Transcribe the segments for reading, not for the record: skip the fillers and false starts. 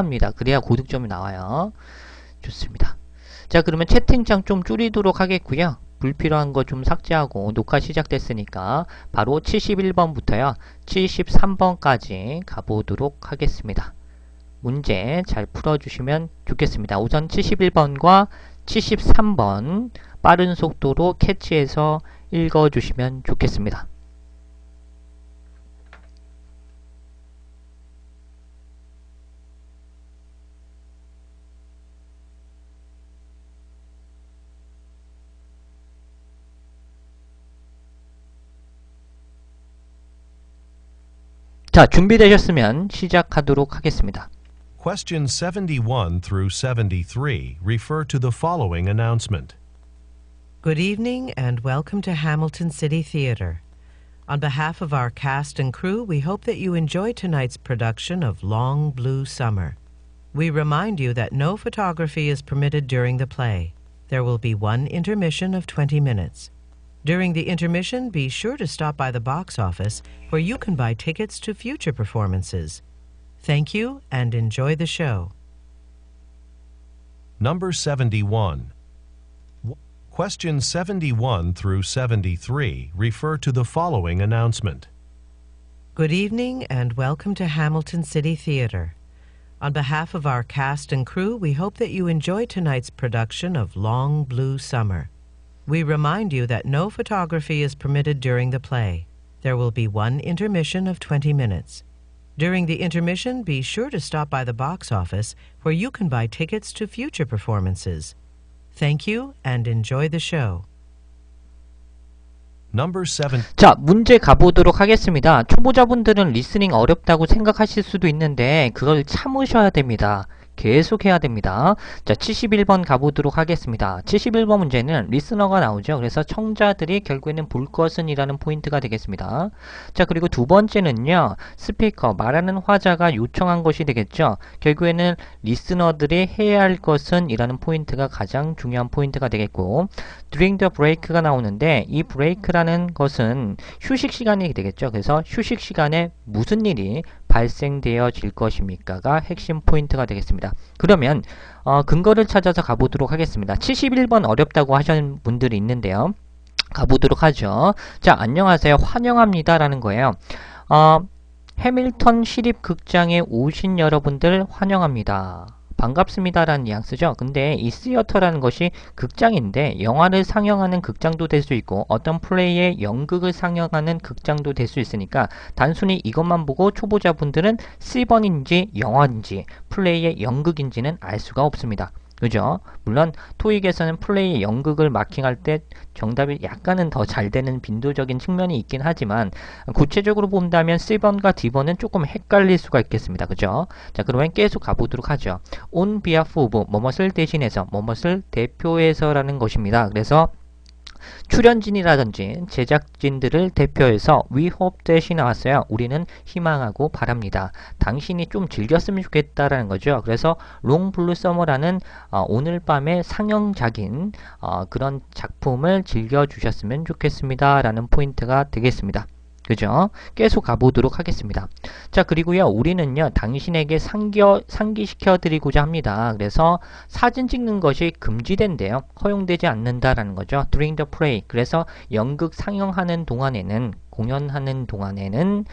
합니다. 그래야 고득점이 나와요. 좋습니다. 자, 그러면 채팅창 좀 줄이도록 하겠고요. 불필요한 거 좀 삭제하고 녹화 시작됐으니까 바로 71번부터요. 73번까지 가보도록 하겠습니다. 문제 잘 풀어주시면 좋겠습니다. 우선 71번과 73번 빠른 속도로 캐치해서 읽어주시면 좋겠습니다. 자, 준비되셨으면 시작하도록 하겠습니다. Questions 71 through 73 refer to the following announcement. Good evening and welcome to Hamilton City Theater. On behalf of our cast and crew, we hope that you enjoy tonight's production of Long Blue Summer. We remind you that no photography is permitted during the play. There will be one intermission of 20 minutes. During the intermission, be sure to stop by the box office where you can buy tickets to future performances. Thank you and enjoy the show. Number 71. Questions 71 through 73 refer to the following announcement. Good evening and welcome to Hamilton City Theater. On behalf of our cast and crew, we hope that you enjoy tonight's production of Long Blue Summer. We remind you that no photography is permitted during the play. There will be one intermission of 20 minutes. During the intermission, be sure to stop by the box office where you can buy tickets to future performances. Thank you and enjoy the show. Number 7. 자, 문제 가보도록 하겠습니다. 초보자분들은 리스닝 어렵다고 생각하실 수도 있는데 그걸 참으셔야 됩니다. 계속 해야 됩니다. 자, 71번 가보도록 하겠습니다. 71번 문제는 리스너가 나오죠. 그래서 청자들이 결국에는 볼 것은 이라는 포인트가 되겠습니다. 자, 그리고 두 번째는요. 스피커, 말하는 화자가 요청한 것이 되겠죠. 결국에는 리스너들이 해야 할 것은 이라는 포인트가 가장 중요한 포인트가 되겠고, during the break가 나오는데 이 break라는 것은 휴식 시간이 되겠죠. 그래서 휴식 시간에 무슨 일이 발생되어질 것입니까가 핵심 포인트가 되겠습니다. 그러면 근거를 찾아서 가보도록 하겠습니다. 71번 어렵다고 하신 분들이 있는데요. 가보도록 하죠. 자, 안녕하세요. 환영합니다 라는 거예요. 해밀턴 시립극장에 오신 여러분들 환영합니다. 반갑습니다 라는 뉘앙스죠. 근데 이 시어터라는 것이 극장인데 영화를 상영하는 극장도 될 수 있고 어떤 플레이의 연극을 상영하는 극장도 될 수 있으니까 단순히 이것만 보고 초보자분들은 C번인지 영화인지 플레이의 연극인지는 알 수가 없습니다. 그죠? 물론 토익에서는 플레이의 연극을 마킹할 때 정답이 약간은 더 잘 되는 빈도적인 측면이 있긴 하지만 구체적으로 본다면 C번과 D번은 조금 헷갈릴 수가 있겠습니다. 그죠? 자, 그러면 계속 가보도록 하죠. On behalf of 뭐뭇을 대신해서 뭐뭇을 대표해서 라는 것입니다. 그래서 출연진이라든지 제작진들을 대표해서 We hope that이 나왔어요. 우리는 희망하고 바랍니다. 당신이 좀 즐겼으면 좋겠다라는 거죠. 그래서 Long Blue Summer라는 오늘 밤의 상영작인 그런 작품을 즐겨주셨으면 좋겠습니다. 라는 포인트가 되겠습니다. 그죠? 계속 가보도록 하겠습니다. 자, 그리고요, 우리는요, 당신에게 상기시켜 드리고자 합니다. 그래서 사진 찍는 것이 금지된대요. 허용되지 않는다라는 거죠. During the play. 그래서 연극 상영하는 동안에는, 공연하는 동안에는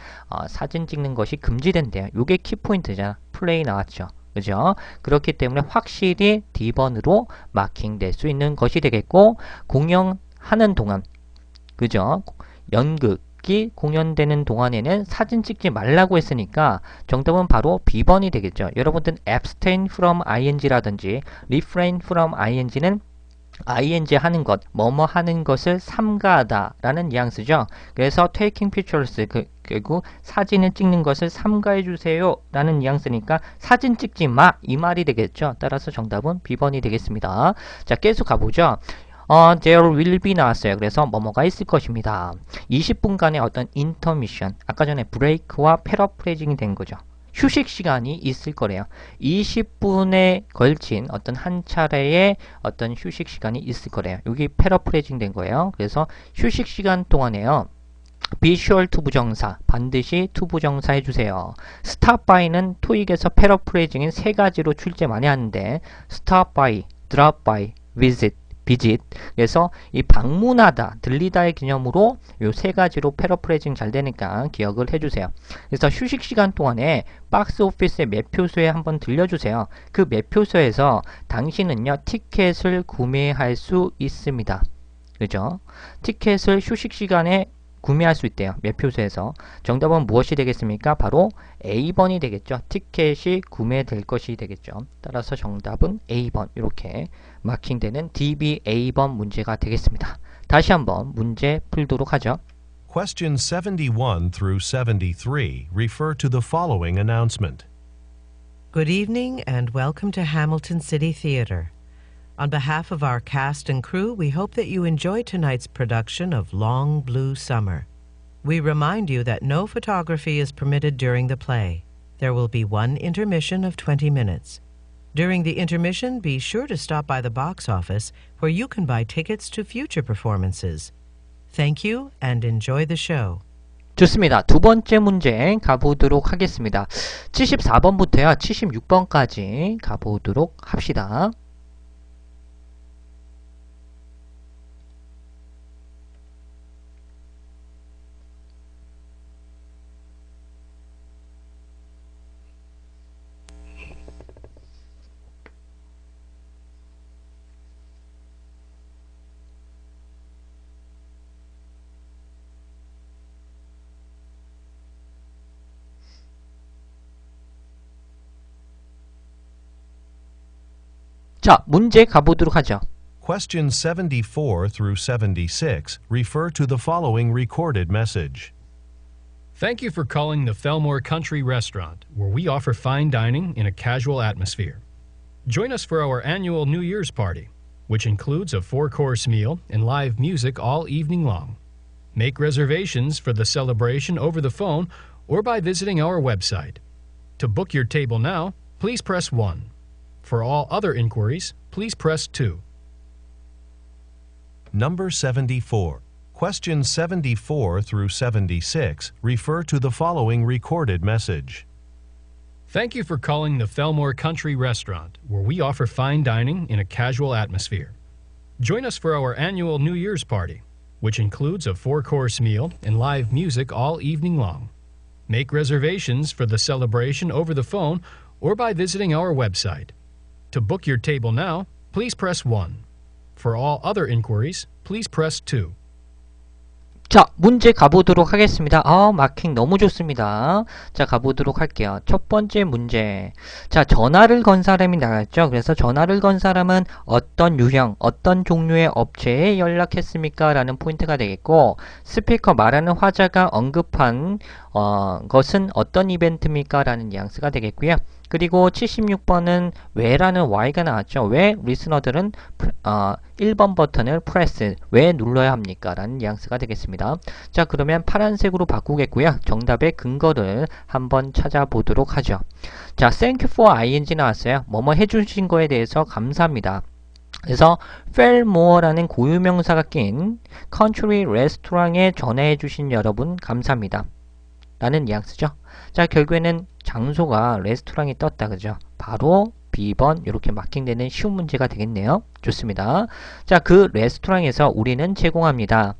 사진 찍는 것이 금지된대요. 요게 키포인트잖아. 플레이 나왔죠. 그죠? 그렇기 때문에 확실히 D번으로 마킹될 수 있는 것이 되겠고, 공연하는 동안, 그죠? 연극 공연되는 동안에는 사진 찍지 말라고 했으니까 정답은 바로 B번이 되겠죠. 여러분들은 abstain from ing라든지 refrain from ing는 ing 하는 것, 뭐뭐 하는 것을 삼가하다 라는 뉘앙스죠. 그래서 taking pictures, 결국 사진을 찍는 것을 삼가해 주세요 라는 뉘앙스니까 사진 찍지 마 이 말이 되겠죠. 따라서 정답은 B번이 되겠습니다. 자, 계속 가보죠. there will be 나왔어요. 그래서 뭐뭐가 있을 것입니다. 20분간의 어떤 인터미션, 아까 전에 브레이크와 패러프레이징이 된 거죠. 휴식 시간이 있을 거래요. 20분에 걸친 어떤 한 차례의 어떤 휴식 시간이 있을 거래요. 여기 패러프레이징 된 거예요. 그래서 휴식 시간 동안에요. be sure to 부정사, 반드시 to 부정사 해주세요. stop by는 토익에서 패러프레이징인 세 가지로 출제 많이 하는데 stop by, drop by, visit, 그래서 이 방문하다, 들리다의 개념으로 요 세 가지로 패러프레이징 잘 되니까 기억을 해주세요. 그래서 휴식 시간 동안에 박스 오피스의 매표소에 한번 들려주세요. 그 매표소에서 당신은요 티켓을 구매할 수 있습니다. 그죠? 티켓을 휴식 시간에 구매할 수 있대요. 매표소에서. 정답은 무엇이 되겠습니까? 바로 A번이 되겠죠. 티켓이 구매될 것이 되겠죠. 따라서 정답은 A번 이렇게 마킹되는 DB A번 문제가 되겠습니다. 다시 한번 문제 풀도록 하죠. Questions 71 through 73 refer to the following announcement. Good evening and welcome to Hamilton City Theater. On behalf of our cast and crew, we hope that you enjoy tonight's production of Long Blue Summer. We remind you that no photography is permitted during the play. There will be one intermission of 20 minutes. During the intermission, be sure to stop by the box office where you can buy tickets to future performances. Thank you and enjoy the show. 좋습니다. 두 번째 문제 가보도록 하겠습니다. 74번부터요. 76번까지 가보도록 합시다. 자, 문제 가보도록 하죠. Questions 74 through 76 refer to the following recorded message. Thank you for calling the Fellmore Country Restaurant, where we offer fine dining in a casual atmosphere. Join us for our annual New Year's party, which includes a 4-course meal and live music all evening long. Make reservations for the celebration over the phone or by visiting our website. To book your table now, please press 1. For all other inquiries, please press 2. Number 74. Questions 74 through 76 refer to the following recorded message. Thank you for calling the Fellmore Country Restaurant, where we offer fine dining in a casual atmosphere. Join us for our annual New Year's party, which includes a 4-course meal and live music all evening long. Make reservations for the celebration over the phone or by visiting our website. To book your table now, please press 1. For all other inquiries, please press 2. 자, 문제 가보도록 하겠습니다. 마킹 너무 좋습니다. 자, 가보도록 할게요. 첫 번째 문제. 자, 전화를 건 사람이 나갔죠. 그래서 전화를 건 사람은 어떤 유형, 어떤 종류의 업체에 연락했습니까? 라는 포인트가 되겠고, 스피커 말하는 화자가 언급한 것은 어떤 이벤트입니까? 라는 뉘앙스가 되겠고요. 그리고 76번은 왜라는 Y가 나왔죠. 왜 리스너들은 1번 버튼을 프레스, 왜 눌러야 합니까? 라는 뉘앙스가 되겠습니다. 자, 그러면 파란색으로 바꾸겠고요. 정답의 근거를 한번 찾아보도록 하죠. 자, thank you for ing 나왔어요. 뭐뭐 해주신 거에 대해서 감사합니다. 그래서 Fellmore라는 고유명사가 낀 컨트리 레스토랑에 전화해 주신 여러분 감사합니다. 라는 뉘앙스죠. 자, 결국에는 장소가 레스토랑이 떴다. 그죠? 바로 B번 이렇게 마킹되는 쉬운 문제가 되겠네요. 좋습니다. 자, 그 레스토랑에서 우리는 제공합니다.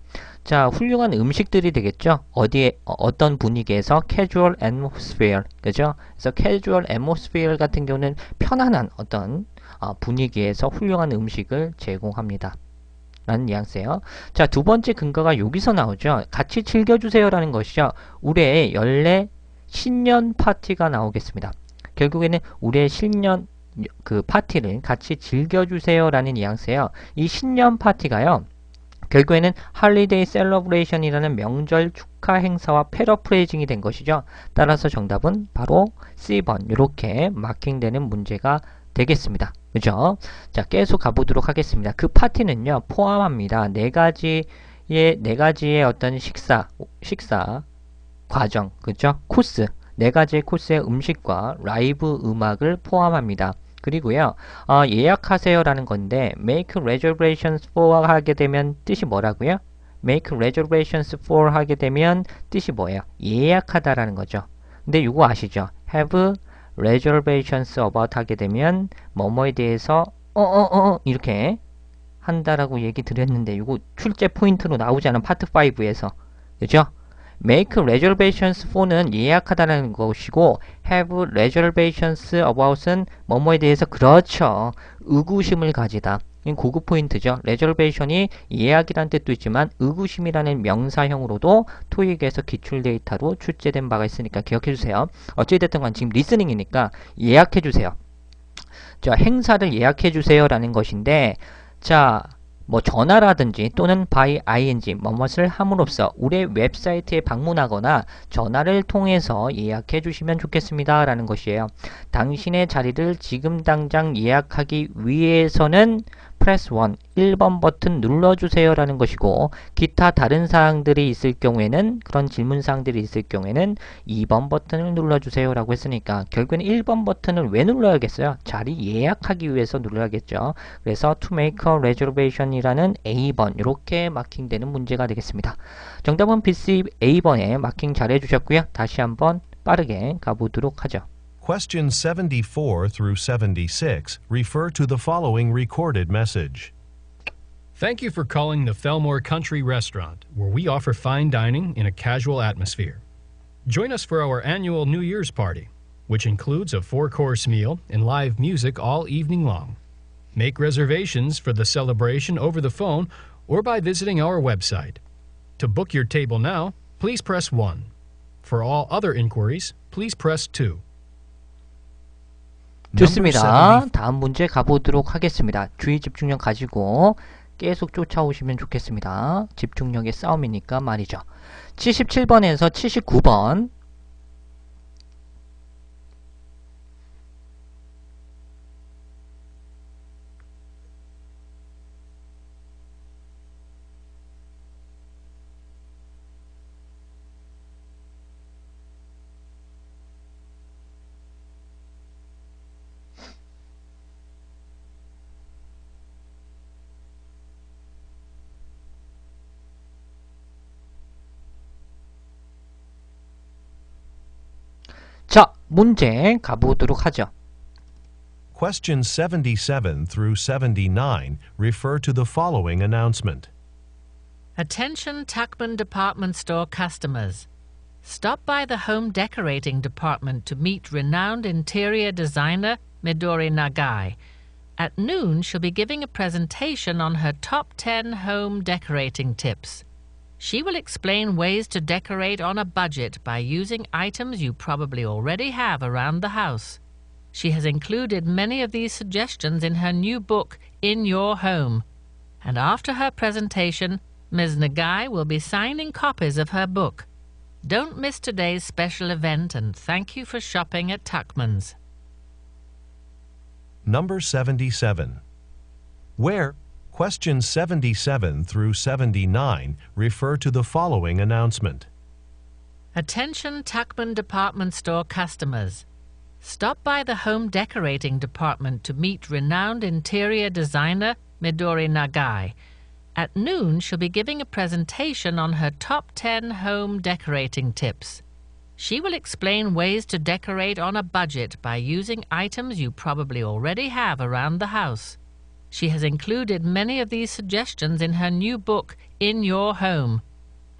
자, 훌륭한 음식들이 되겠죠. 어디에 어떤 분위기에서 casual atmosphere, 그죠? 그래서 casual atmosphere 같은 경우는 편안한 어떤 분위기에서 훌륭한 음식을 제공합니다. 라는 뉘앙스예요. 자, 두 번째 근거가 여기서 나오죠. 같이 즐겨주세요 라는 것이죠. 우리의 연례 신년 파티가 나오겠습니다. 결국에는 우리의 신년 그 파티를 같이 즐겨주세요 라는 뉘앙스예요. 이 신년 파티가요. 결국에는 할리데이 셀러브레이션이라는 명절 축하 행사와 패러프레이징이 된 것이죠. 따라서 정답은 바로 C번 이렇게 마킹되는 문제가 되겠습니다. 그죠? 자, 계속 가보도록 하겠습니다. 그 파티는요 포함합니다. 네 가지의 어떤 식사 과정, 그죠? 코스, 네 가지의 코스의 음식과 라이브 음악을 포함합니다. 그리고요, 예약하세요 라는 건데 make reservations for 하게 되면 뜻이 뭐라고요? make reservations for 하게 되면 뜻이 뭐예요? 예약하다라는 거죠. 근데 이거 아시죠? have reservations about 하게 되면 뭐뭐에 대해서 이렇게 한다라고 얘기 드렸는데 이거 출제 포인트로 나오지 않은 파트 5에서 그죠? make reservations for는 예약하다라는 것이고 have reservations about은 뭐뭐에 대해서 그렇죠. 의구심을 가지다. 고급 포인트죠. reservation이 예약이라는 뜻도 있지만 의구심이라는 명사형으로도 토익에서 기출 데이터로 출제된 바가 있으니까 기억해주세요. 어찌됐든 간 지금 리스닝이니까 예약해주세요. 자, 행사를 예약해주세요 라는 것인데 자, 뭐 전화라든지 또는 by ing 뭐뭇을 함으로써 우리 웹사이트에 방문하거나 전화를 통해서 예약해 주시면 좋겠습니다 라는 것이에요. 당신의 자리를 지금 당장 예약하기 위해서는 press 1, 1번 버튼 눌러주세요 라는 것이고 기타 다른 사항들이 있을 경우에는 그런 질문 사항들이 있을 경우에는 2번 버튼을 눌러주세요 라고 했으니까 결국에는 1번 버튼을 왜 눌러야겠어요? 자리 예약하기 위해서 눌러야겠죠. 그래서 to make a reservation 이라는 A번 이렇게 마킹되는 문제가 되겠습니다. 정답은 BC A번에 마킹 잘 해주셨고요. 다시 한번 빠르게 가보도록 하죠. Questions 74 through 76 refer to the following recorded message. Thank you for calling the Fellmore Country Restaurant, where we offer fine dining in a casual atmosphere. Join us for our annual New Year's party, which includes a 4-course meal and live music all evening long. Make reservations for the celebration over the phone or by visiting our website. To book your table now, please press 1. For all other inquiries, please press 2. 좋습니다. 다음 문제 가보도록 하겠습니다. 주의 집중력 가지고 계속 쫓아오시면 좋겠습니다. 집중력의 싸움이니까 말이죠. 77번에서 79번 자, 문제 가보도록 하죠. Questions 77 through 79 refer to the following announcement. Attention Tuckman Department Store customers. Stop by the home decorating department to meet renowned interior designer Midori Nagai. At noon, she'll be giving a presentation on her top 10 home decorating tips. She will explain ways to decorate on a budget by using items you probably already have around the house. She has included many of these suggestions in her new book, In Your Home. And after her presentation, Ms. Nagai will be signing copies of her book. Don't miss today's special event and thank you for shopping at Tuckman's. Number 77. Where questions 77 through 79 refer to the following announcement. Attention Tuckman Department Store customers. Stop by the home decorating department to meet renowned interior designer Midori Nagai. At noon, she'll be giving a presentation on her top 10 home decorating tips. She will explain ways to decorate on a budget by using items you probably already have around the house. She has included many of these suggestions in her new book, In Your Home.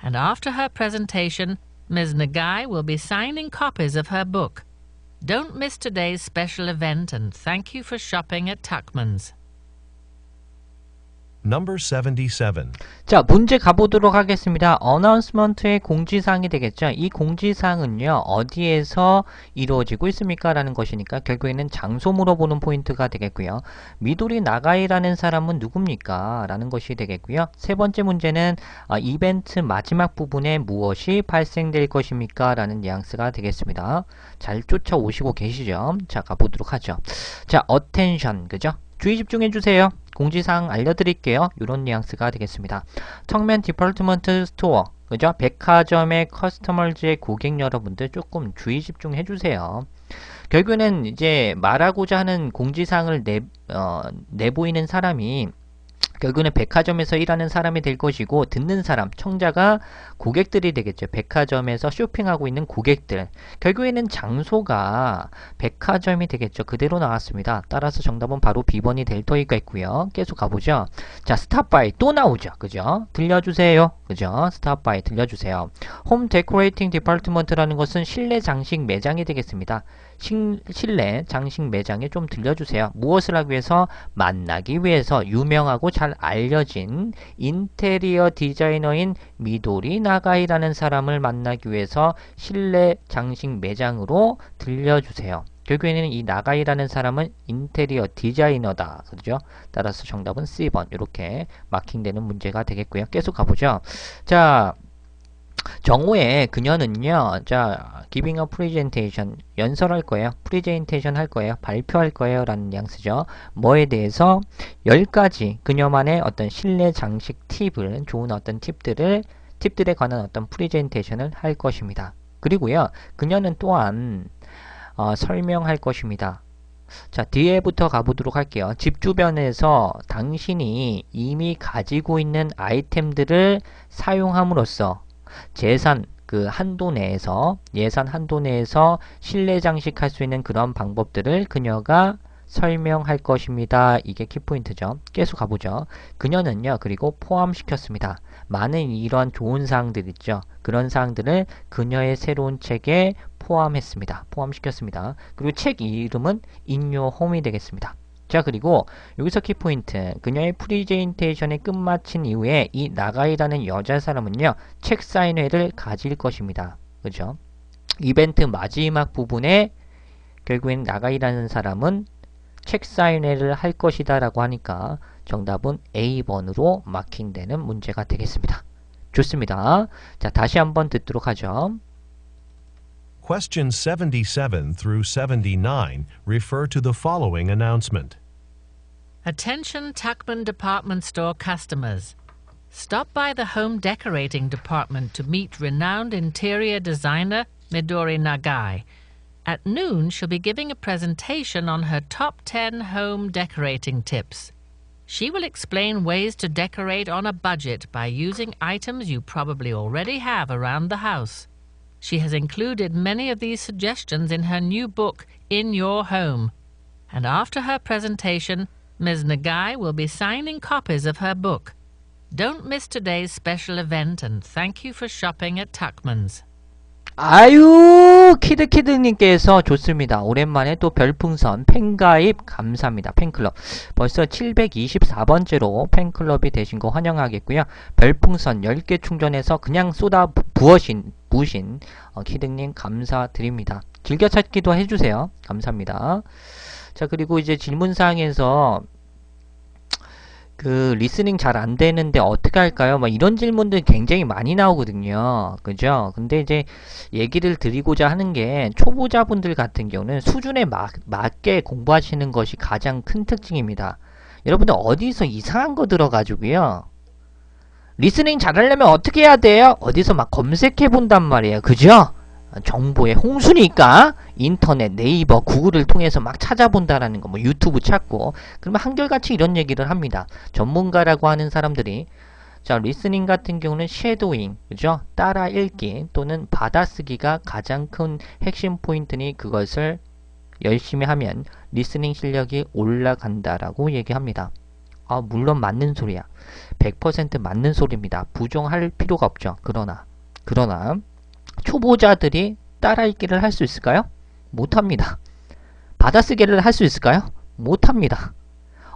And after her presentation, Ms. Nagai will be signing copies of her book. Don't miss today's special event and thank you for shopping at Tuckman's. Number 77. 자, 문제 가보도록 하겠습니다. 어나운스먼트의 공지사항이 되겠죠. 이 공지사항은요, 어디에서 이루어지고 있습니까? 라는 것이니까 결국에는 장소 물어보는 포인트가 되겠고요. 미도리 나가이라는 사람은 누굽니까? 라는 것이 되겠고요. 세 번째 문제는 이벤트 마지막 부분에 무엇이 발생될 것입니까? 라는 뉘앙스가 되겠습니다. 잘 쫓아오시고 계시죠? 자, 가보도록 하죠. 자, attention, 그죠? 주의 집중해 주세요. 공지사항 알려드릴게요. 이런 뉘앙스가 되겠습니다. 턱맨 디파트먼트 스토어, 그죠? 백화점의 커스터머즈의 고객 여러분들 조금 주의 집중해 주세요. 결국에는 이제 말하고자 하는 공지사항을 내보이는 사람이 결국에는 백화점에서 일하는 사람이 될 것이고 듣는 사람, 청자가 고객들이 되겠죠. 백화점에서 쇼핑하고 있는 고객들. 결국에는 장소가 백화점이 되겠죠. 그대로 나왔습니다. 따라서 정답은 바로 B번이 될 터이가 있고요. 계속 가보죠. 자, 스탑바이 또 나오죠. 그죠? 들려주세요. 그죠? 스탑바이 들려주세요. 홈 데코레이팅 디파트먼트라는 것은 실내 장식 매장이 되겠습니다. 실내 장식 매장에 좀 들려주세요. 무엇을 하기 위해서? 만나기 위해서 유명하고 잘 알려진 인테리어 디자이너인 미도리 나가이라는 사람을 만나기 위해서 실내 장식 매장으로 들려주세요. 결국에는 이 나가이라는 사람은 인테리어 디자이너다. 그죠? 따라서 정답은 C번 이렇게 마킹되는 문제가 되겠고요. 계속 가보죠. 자, 정오에 그녀는요, 자, giving a presentation, 연설할 거예요. presentation 할 거예요. 발표할 거예요. 라는 뉘앙스죠. 뭐에 대해서 10가지 그녀만의 어떤 실내 장식 팁을, 좋은 어떤 팁들에 관한 어떤 프레젠테이션을 할 것입니다. 그리고요, 그녀는 또한 설명할 것입니다. 자, 뒤에부터 가보도록 할게요. 집 주변에서 당신이 이미 가지고 있는 아이템들을 사용함으로써 예산 한도 내에서 실내 장식할 수 있는 그런 방법들을 그녀가 설명할 것입니다. 이게 키포인트죠. 계속 가보죠. 그녀는요, 그리고 포함시켰습니다. 많은 이런 좋은 사항들 있죠. 그런 사항들을 그녀의 새로운 책에 포함시켰습니다. 그리고 책 이름은 In Your Home이 되겠습니다. 자, 그리고 여기서 키포인트, 그녀의 프리젠테이션이 끝마친 이후에 이 나가이라는 여자 사람은요, 책 사인회를 가질 것입니다. 그죠? 이벤트 마지막 부분에 결국엔 나가이라는 사람은 책 사인회를 할 것이다 라고 하니까 정답은 A번으로 마킹되는 문제가 되겠습니다. 좋습니다. 자, 다시 한번 듣도록 하죠. Questions 77 through 79 refer to the following announcement. Attention Tuckman Department Store customers. Stop by the home decorating department to meet renowned interior designer Midori Nagai. At noon, she'll be giving a presentation on her top 10 home decorating tips. She will explain ways to decorate on a budget by using items you probably already have around the house. She has included many of these suggestions in her new book, In Your Home. And after her presentation, Ms. Nagai will be signing copies of her book. Don't miss today's special event and thank you for shopping at Tuckman's. 아유, 키드님께서 좋습니다. 오랜만에 또 별풍선 팬가입 감사합니다. 팬클럽 벌써 724번째로 팬클럽이 되신 거 환영하겠고요. 별풍선 10개 충전해서 그냥 부으신 키드님 감사드립니다. 즐겨찾기도 해주세요. 감사합니다. 자, 그리고 이제 질문사항에서 리스닝 잘 안 되는데 어떻게 할까요? 막 이런 질문들 굉장히 많이 나오거든요. 그죠? 근데 이제 얘기를 드리고자 하는 게 초보자분들 같은 경우는 수준에 맞게 공부하시는 것이 가장 큰 특징입니다. 여러분들 어디서 이상한 거 들어가지고요. 리스닝 잘하려면 어떻게 해야 돼요? 어디서 막 검색해 본단 말이에요. 그죠? 정보의 홍수니까 인터넷, 네이버, 구글을 통해서 막 찾아본다라는 거, 뭐 유튜브 찾고, 그러면 한결같이 이런 얘기를 합니다. 전문가라고 하는 사람들이, 자, 리스닝 같은 경우는 쉐도잉, 그죠? 따라 읽기 또는 받아쓰기가 가장 큰 핵심 포인트니 그것을 열심히 하면 리스닝 실력이 올라간다라고 얘기합니다. 물론 맞는 소리야. 100% 맞는 소리입니다. 부정할 필요가 없죠. 그러나 초보자들이 따라 읽기를 할 수 있을까요? 못합니다. 받아쓰기를 할 수 있을까요? 못합니다.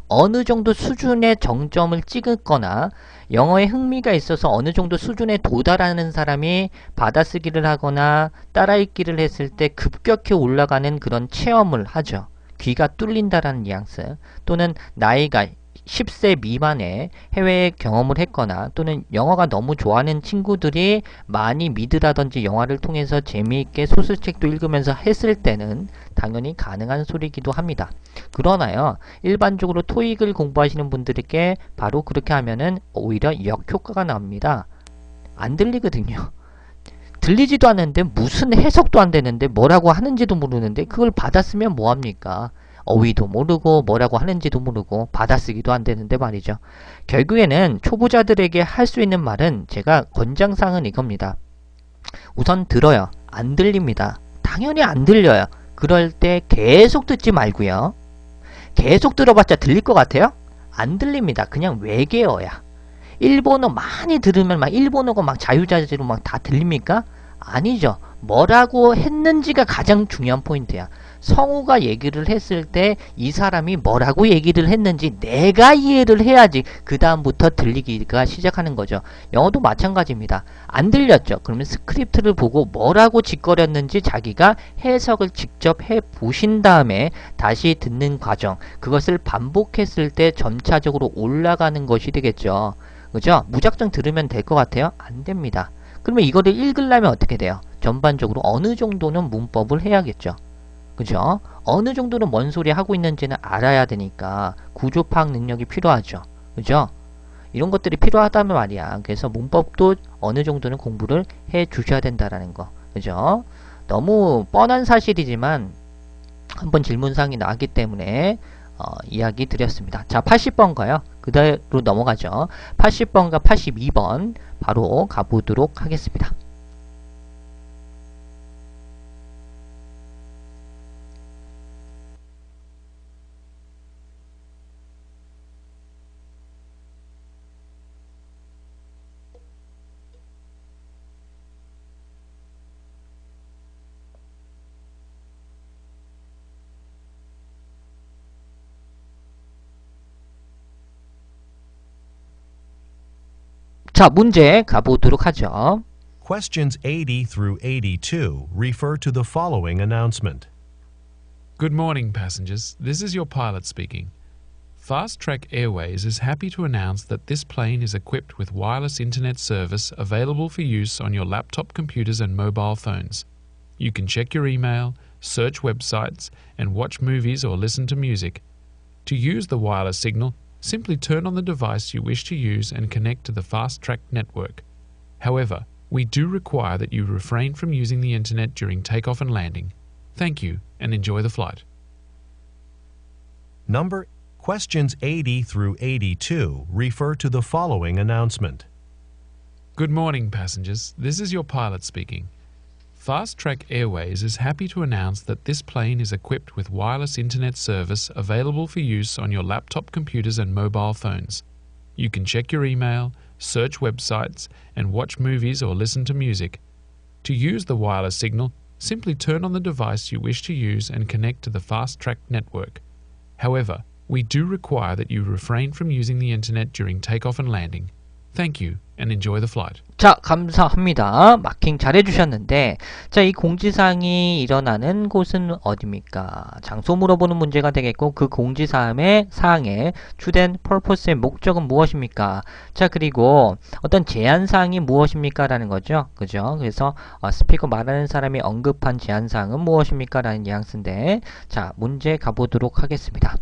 어느 정도 수준의 정점을 찍었거나 영어에 흥미가 있어서 어느 정도 수준에 도달하는 사람이 받아쓰기를 하거나 따라 읽기를 했을 때 급격히 올라가는 그런 체험을 하죠. 귀가 뚫린다라는 뉘앙스, 또는 나이가 10세 미만의 해외 경험을 했거나 또는 영화가 너무 좋아하는 친구들이 많이 미드라든지 영화를 통해서 재미있게 소설책도 읽으면서 했을 때는 당연히 가능한 소리이기도 합니다. 그러나요, 일반적으로 토익을 공부하시는 분들에게 바로 그렇게 하면은 오히려 역효과가 납니다. 안 들리거든요. 들리지도 않는데 무슨 해석도 안 되는데 뭐라고 하는지도 모르는데 그걸 받았으면 뭐합니까? 어휘도 모르고 뭐라고 하는지도 모르고 받아쓰기도 안 되는데 말이죠. 결국에는 초보자들에게 할 수 있는 말은 제가 권장사항은 이겁니다. 우선 들어요. 안 들립니다. 당연히 안 들려요. 그럴 때 계속 듣지 말고요. 계속 들어봤자 들릴 것 같아요? 안 들립니다. 그냥 외계어야. 일본어 많이 들으면 막 일본어가 막 자유자재로 막 다 들립니까? 아니죠. 뭐라고 했는지가 가장 중요한 포인트야. 성우가 얘기를 했을 때 이 사람이 뭐라고 얘기를 했는지 내가 이해를 해야지 그 다음부터 들리기가 시작하는 거죠. 영어도 마찬가지입니다. 안 들렸죠. 그러면 스크립트를 보고 뭐라고 짓거렸는지 자기가 해석을 직접 해보신 다음에 다시 듣는 과정, 그것을 반복했을 때 점차적으로 올라가는 것이 되겠죠. 그죠? 무작정 들으면 될 것 같아요? 안 됩니다. 그러면 이거를 읽으려면 어떻게 돼요? 전반적으로 어느 정도는 문법을 해야겠죠. 그죠? 어느 정도는 뭔 소리 하고 있는지는 알아야 되니까 구조 파악 능력이 필요하죠. 그죠? 이런 것들이 필요하다면 말이야. 그래서 문법도 어느 정도는 공부를 해 주셔야 된다라는 거. 그죠? 너무 뻔한 사실이지만 한번 질문사항이 나왔기 때문에 이야기 드렸습니다. 자, 80번가요? 그대로 넘어가죠. 80번과 82번 바로 가보도록 하겠습니다. 자, 문제 가보도록 하죠. Questions 80 through 82 refer to the following announcement. Good morning, passengers. This is your pilot speaking. Fast Track Airways is happy to announce that this plane is equipped with wireless internet service available for use on your laptop computers and mobile phones. You can check your email, search websites, and watch movies or listen to music. To use the wireless signal, simply turn on the device you wish to use and connect to the Fast Track network. However, we do require that you refrain from using the internet during takeoff and landing. Thank you, and enjoy the flight. Questions 80 through 82 refer to the following announcement. Good morning, passengers. This is your pilot speaking. Fast Track Airways is happy to announce that this plane is equipped with wireless internet service available for use on your laptop computers and mobile phones. You can check your email, search websites, and watch movies or listen to music. To use the wireless signal, simply turn on the device you wish to use and connect to the Fast Track network. However, we do require that you refrain from using the internet during takeoff and landing. Thank you, and enjoy the flight. 자, 감사합니다. 마킹 잘 해주셨는데, 자, 이 공지사항이 일어나는 곳은 어디입니까? 장소 물어보는 문제가 되겠고, 그 공지사항의 주된 purpose의 목적은 무엇입니까? 자, 그리고 어떤 제한사항이 무엇입니까? 라는 거죠. 그죠? 그래서 스피커 말하는 사람이 언급한 제한사항은 무엇입니까? 라는 뉘앙스인데, 자, 문제 가보도록 하겠습니다.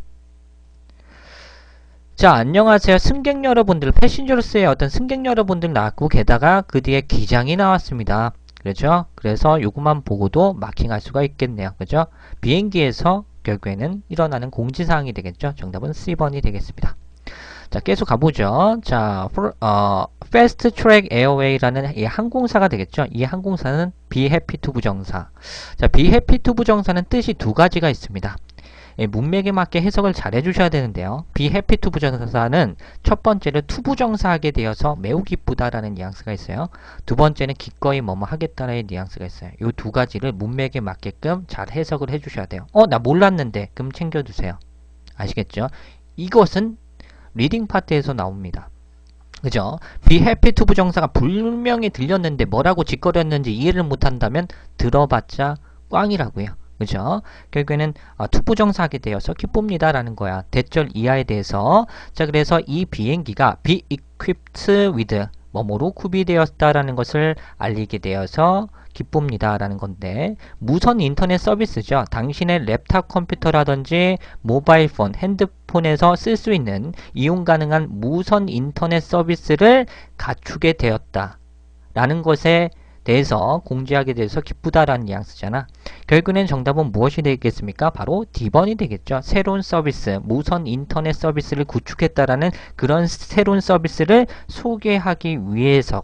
자, 안녕하세요. 승객 여러분들, 패신저로스의 어떤 승객 여러분들 나왔고, 게다가 그 뒤에 기장이 나왔습니다. 그렇죠? 그래서 요것만 보고도 마킹할 수가 있겠네요. 그죠? 비행기에서 결국에는 일어나는 공지사항이 되겠죠? 정답은 C번이 되겠습니다. 자, 계속 가보죠. 자, Fast Track Airway라는 이 항공사가 되겠죠? 이 항공사는 Be Happy to 부정사. 자, Be Happy to 부정사는 뜻이 두 가지가 있습니다. 문맥에 맞게 해석을 잘 해주셔야 되는데요. Be happy to 부정사는 첫 번째를 to 부정사하게 되어서 매우 기쁘다라는 뉘앙스가 있어요. 두 번째는 기꺼이 뭐뭐 하겠다라는 뉘앙스가 있어요. 이 두 가지를 문맥에 맞게끔 잘 해석을 해주셔야 돼요. 나 몰랐는데 그럼 챙겨두세요. 아시겠죠? 이것은 리딩 파트에서 나옵니다. 그죠? Be happy to 부정사가 분명히 들렸는데 뭐라고 짓거렸는지 이해를 못한다면 들어봤자 꽝이라고요. 그죠? 결국에는 투부정사하게 되어서 기쁩니다 라는 거야. 대절 이하에 대해서. 자, 그래서 이 비행기가 be equipped with 뭐뭐로 구비되었다라는 것을 알리게 되어서 기쁩니다 라는 건데, 무선 인터넷 서비스죠. 당신의 랩탑 컴퓨터라든지 모바일 폰, 핸드폰에서 쓸 수 있는 이용 가능한 무선 인터넷 서비스를 갖추게 되었다 라는 것에 대해서 공지하게 돼서 기쁘다라는 뉘앙스잖아. 결국엔 정답은 무엇이 되겠습니까? 바로 D번이 되겠죠. 새로운 서비스, 무선 인터넷 서비스를 구축했다라는 그런 새로운 서비스를 소개하기 위해서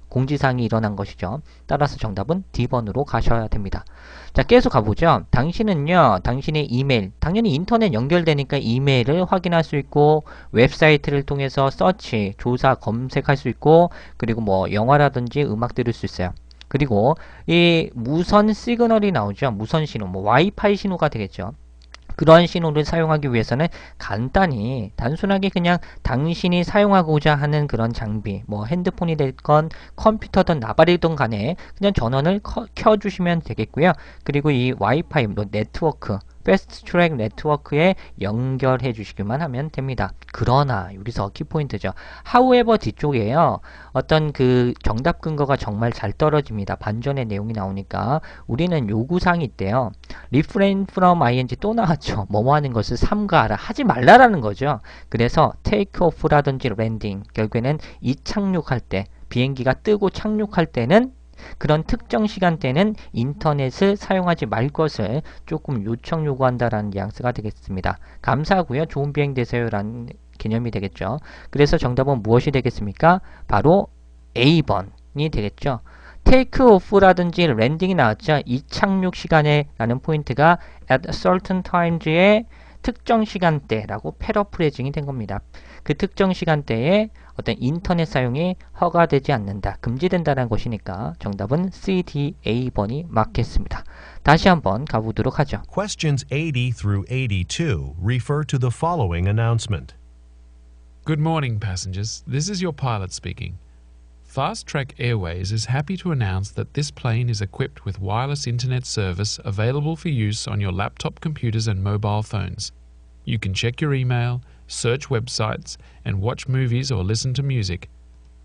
공지사항이 일어난 것이죠. 따라서 정답은 D번으로 가셔야 됩니다. 자, 계속 가보죠. 당신은요, 당신의 이메일, 당연히 인터넷 연결되니까 이메일을 확인할 수 있고, 웹사이트를 통해서 서치, 조사, 검색할 수 있고, 그리고 뭐 영화라든지 음악 들을 수 있어요. 그리고 이 무선 시그널이 나오죠. 무선 신호, 뭐 와이파이 신호가 되겠죠. 그런 신호를 사용하기 위해서는 간단히 단순하게 그냥 당신이 사용하고자 하는 그런 장비, 뭐 핸드폰이 됐건 컴퓨터든 나발이든 간에 그냥 전원을 켜주시면 되겠고요. 그리고 이 와이파이 네트워크, 패스트 트랙 네트워크에 연결해 주시기만 하면 됩니다. 그러나 여기서 키포인트죠. however 뒤쪽에요. 어떤 그 정답 근거가 정말 잘 떨어집니다. 반전의 내용이 나오니까 우리는 요구사항이 있대요. refrain from ing 또 나왔죠. 뭐뭐 하는 것을 삼가하라. 하지 말라라는 거죠. 그래서 take off라든지 landing 결국에는 이착륙할 때 비행기가 뜨고 착륙할 때는 그런 특정 시간대는 인터넷을 사용하지 말 것을 조금 요청 요구한다라는 뉘앙스가 되겠습니다. 감사하고요. 좋은 비행 되세요라는 개념이 되겠죠. 그래서 정답은 무엇이 되겠습니까? 바로 A번이 되겠죠. 테이크 오프라든지 랜딩이 나왔죠. 이착륙 시간에 라는 포인트가 at certain times의 특정 시간대라고 패러프레이징이 된 겁니다. 그 특정 시간대에 어떤 인터넷 사용이 허가되지 않는다, 금지된다는 것이니까 정답은 C, D, A번이 맞겠습니다. 다시 한번 가보도록 하죠. Questions 80 through 82 refer to the following announcement. Good morning, passengers. This is your pilot speaking. Fast Track Airways is happy to announce that this plane is equipped with wireless internet service available for use on your laptop computers and mobile phones. You can check your email, search websites, and watch movies or listen to music.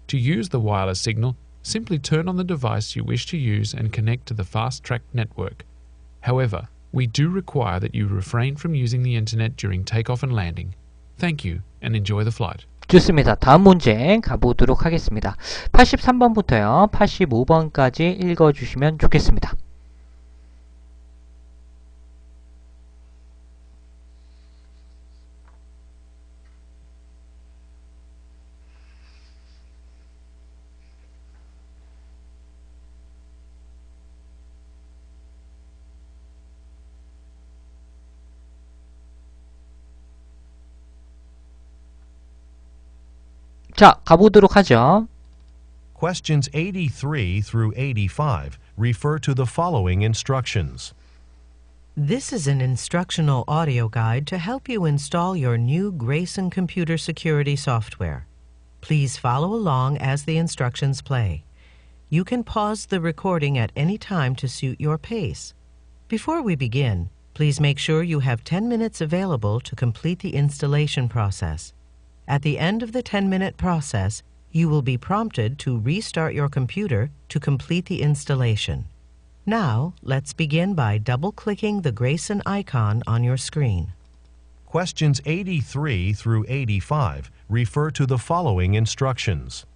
To use the wireless signal, simply turn on the device you wish to use and connect to the Fast Track network. However, we do require that you refrain from using the internet during takeoff and landing. Thank you and enjoy the flight. 좋습니다. 다음 문제 가보도록 하겠습니다. 83번부터요. 85번까지 읽어주시면 좋겠습니다. 자, 가보도록 하죠. Questions 83 through 85 refer to the following instructions. This is an instructional audio guide to help you install your new Grayson computer security software. Please follow along as the instructions play. You can pause the recording at any time to suit your pace. Before we begin, please make sure you have 10 minutes available to complete the installation process. At the end of the 10-minute process, you will be prompted to restart your computer to complete the installation. Now, let's begin by double-clicking the Grayson icon on your screen. Questions 83 through 85 refer to the following instructions.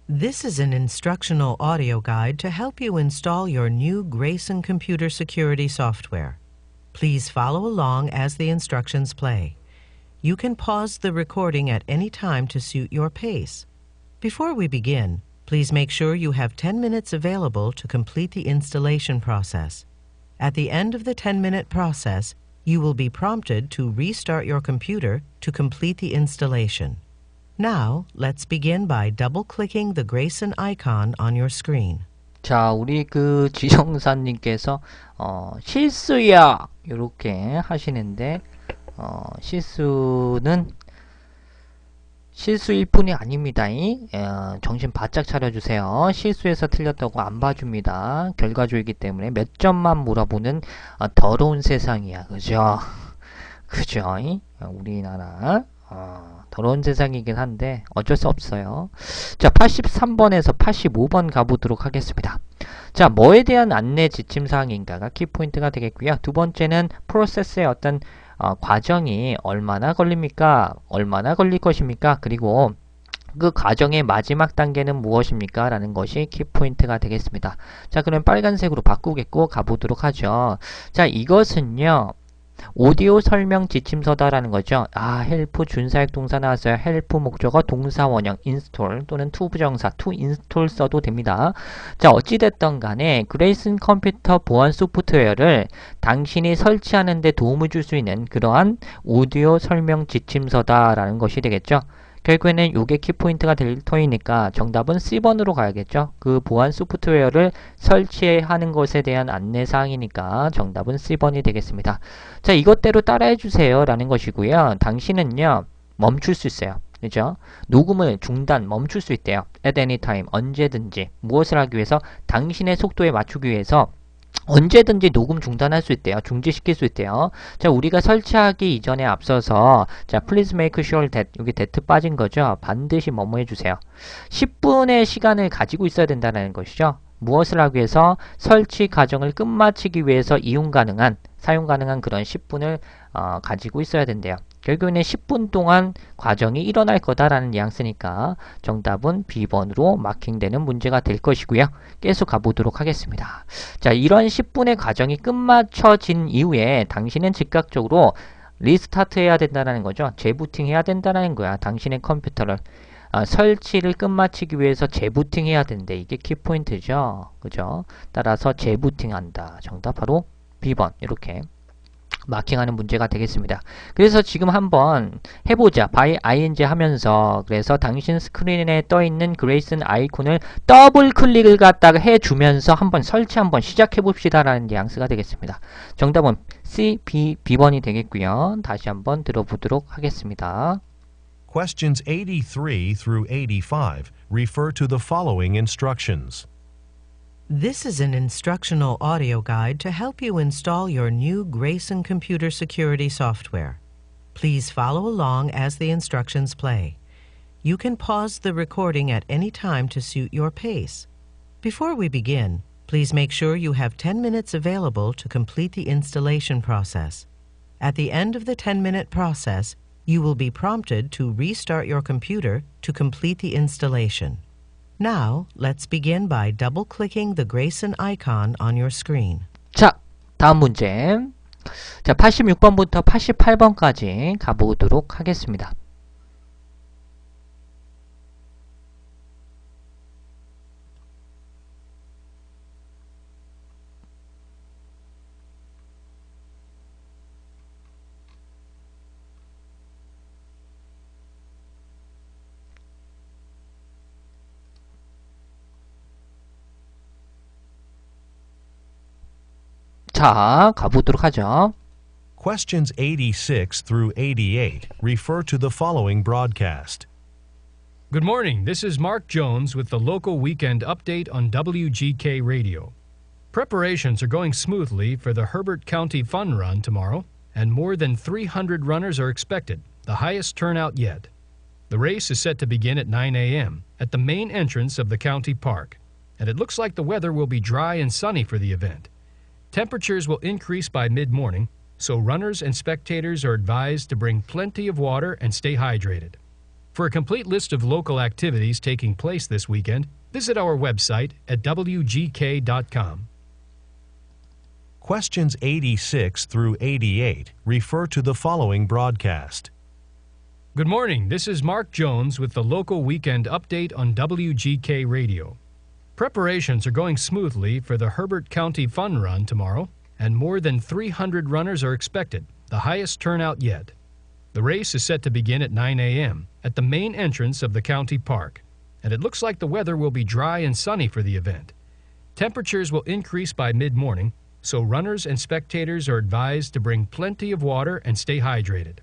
This is an instructional audio guide to help you install your new Grayson computer security software. Please follow along as the instructions play. You can pause the recording at any time to suit your pace. Before we begin, please make sure you have 10 minutes available to complete the installation process. At the end of the 10-minute process, you will be prompted to restart your computer to complete the installation. Now, let's begin by double-clicking the Grayson icon on your screen. 자, 우리 그 지정사님께서 실수야 이렇게 하시는데 실수는 실수일 뿐이 아닙니다. 정신 바짝 차려주세요. 실수해서 틀렸다고 안 봐줍니다. 결과조이기 때문에 몇 점만 물어보는 더러운 세상이야. 그죠? 그죠? 우리나라 더러운 세상이긴 한데 어쩔 수 없어요. 자, 83번에서 85번 가보도록 하겠습니다. 자, 뭐에 대한 안내 지침사항인가가 키포인트가 되겠고요. 두 번째는 프로세스의 어떤 과정이 얼마나 걸립니까? 얼마나 걸릴 것입니까? 그리고 그 과정의 마지막 단계는 무엇입니까? 라는 것이 키포인트가 되겠습니다. 자, 그럼 빨간색으로 바꾸겠고 가보도록 하죠. 자, 이것은요. 오디오 설명 지침서다라는 거죠. 헬프 준사역 동사 나왔어요. 헬프 목적어 동사 원형 install 또는 to 부정사 to install 써도 됩니다. 자, 어찌됐던 간에 그레이슨 컴퓨터 보안 소프트웨어를 당신이 설치하는 데 도움을 줄 수 있는 그러한 오디오 설명 지침서다라는 것이 되겠죠. 결국에는 이게 키포인트가 될 터이니까 정답은 C번으로 가야겠죠. 그 보안 소프트웨어를 설치하는 것에 대한 안내사항이니까 정답은 C번이 되겠습니다. 자, 이것대로 따라해주세요 라는 것이고요. 당신은요 멈출 수 있어요. 그죠? 녹음을 중단, 멈출 수 있대요. At any time, 언제든지. 무엇을 하기 위해서? 당신의 속도에 맞추기 위해서 언제든지 녹음 중단할 수 있대요. 중지시킬 수 있대요. 자, 우리가 설치하기 이전에 앞서서 자, please make sure that 여기 that 빠진 거죠. 반드시 뭐뭐 해주세요. 10분의 시간을 가지고 있어야 된다는 것이죠. 무엇을 하기 위해서? 설치 과정을 끝마치기 위해서 사용 가능한 그런 10분을 가지고 있어야 된대요. 결국에는 10분 동안 과정이 일어날 거다라는 뉘앙스니까 정답은 B번으로 마킹되는 문제가 될 것이고요. 계속 가보도록 하겠습니다. 자, 이런 10분의 과정이 끝마쳐진 이후에 당신은 즉각적으로 리스타트 해야 된다는 거죠. 재부팅 해야 된다는 거야. 당신의 컴퓨터를. 설치를 끝마치기 위해서 재부팅 해야 된대. 이게 키포인트죠. 그죠? 따라서 재부팅 한다. 정답 바로 B번. 이렇게 마킹하는 문제가 되겠습니다. 그래서 지금 한번 해보자. by ing 하면서 그래서 당신 스크린에 떠있는 그레이슨 아이콘을 더블 클릭을 갖다가 해주면서 한번 설치 한번 시작해 봅시다 라는 뉘앙스가 되겠습니다. 정답은 C, B번이 되겠고요. 다시 한번 들어보도록 하겠습니다. Questions 83 through 85 refer to the following instructions. This is an instructional audio guide to help you install your new Grayson computer security software. Please follow along as the instructions play. You can pause the recording at any time to suit your pace. Before we begin, please make sure you have 10 minutes available to complete the installation process. At the end of the 10-minute process, you will be prompted to restart your computer to complete the installation. Now, let's begin by double-clicking the Grayson icon on your screen. 자, 다음 문제. 자, 86번부터 88번까지 가보도록 하겠습니다. 자, 가보도록 하죠. Questions 86 through 88 refer to the following broadcast. Good morning. This is Mark Jones with the local weekend update on WGK Radio. Preparations are going smoothly for the Herbert County Fun Run tomorrow, and more than 300 runners are expected, the highest turnout yet. The race is set to begin at 9 a.m. at the main entrance of the county park, and it looks like the weather will be dry and sunny for the event. Temperatures will increase by mid-morning, so runners and spectators are advised to bring plenty of water and stay hydrated. For a complete list of local activities taking place this weekend, visit our website at wgk.com. Questions 86 through 88 refer to the following broadcast. Good morning. This is Mark Jones with the local weekend update on WGK Radio. Preparations are going smoothly for the Herbert County Fun Run tomorrow, and more than 300 runners are expected, the highest turnout yet. The race is set to begin at 9 a.m. at the main entrance of the county park, and it looks like the weather will be dry and sunny for the event. Temperatures will increase by mid-morning, so runners and spectators are advised to bring plenty of water and stay hydrated.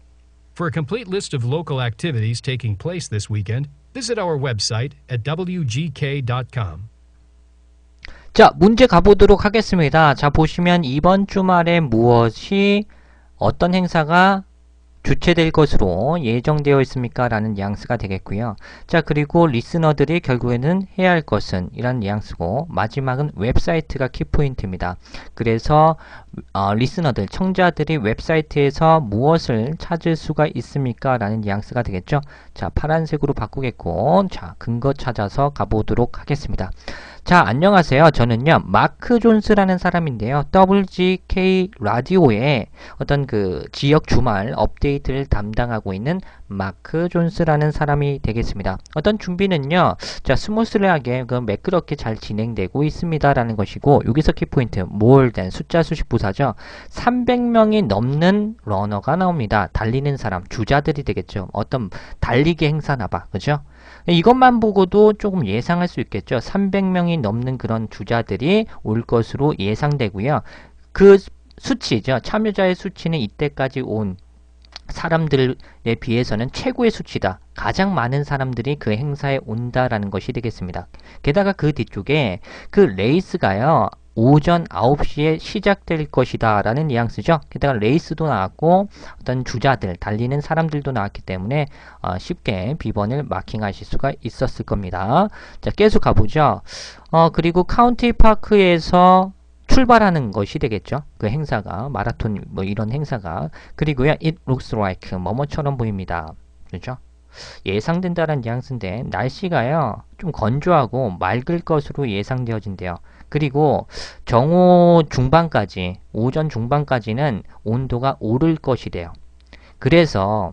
For a complete list of local activities taking place this weekend, visit our website at wgk.com. 자, 문제 가보도록 하겠습니다. 자, 보시면 이번 주말에 어떤 행사가 주최될 것으로 예정되어 있습니까? 라는 뉘앙스가 되겠고요. 자, 그리고 리스너들이 결국에는 해야 할 것은 이란 뉘앙스고, 마지막은 웹사이트가 키포인트입니다. 그래서 리스너들, 청자들이 웹사이트에서 무엇을 찾을 수가 있습니까? 라는 뉘앙스가 되겠죠. 자, 파란색으로 바꾸겠고, 자, 근거 찾아서 가보도록 하겠습니다. 자, 안녕하세요. 저는요, 마크 존스라는 사람인데요. WGK 라디오의 어떤 그 지역 주말 업데이트를 담당하고 있는 마크 존스라는 사람이 되겠습니다. 어떤 준비는요, 자, 스무스하게 매끄럽게 잘 진행되고 있습니다. 라는 것이고, 여기서 키포인트, more than, 숫자 수식 부사죠. 300명이 넘는 러너가 나옵니다. 달리는 사람, 주자들이 되겠죠. 어떤 달리기 행사나 봐. 그죠? 이것만 보고도 조금 예상할 수 있겠죠. 300명이 넘는 그런 주자들이 올 것으로 예상되고요. 그 수치죠. 참여자의 수치는 이때까지 온 사람들에 비해서는 최고의 수치다. 가장 많은 사람들이 그 행사에 온다라는 것이 되겠습니다. 게다가 그 뒤쪽에 그 레이스가요, 오전 9시에 시작될 것이다 라는 뉘앙스죠. 게다가 레이스도 나왔고 어떤 주자들, 달리는 사람들도 나왔기 때문에 쉽게 비번을 마킹하실 수가 있었을 겁니다. 자, 계속 가보죠. 그리고 카운티 파크에서 출발하는 것이 되겠죠. 그 행사가, 마라톤 뭐 이런 행사가. 그리고요, it looks like, 뭐뭐처럼 보입니다. 그렇죠? 예상된다는 뉘앙스인데, 날씨가요, 좀 건조하고 맑을 것으로 예상되어진대요. 그리고 정오 중반까지, 오전 중반까지는 온도가 오를 것이래요. 그래서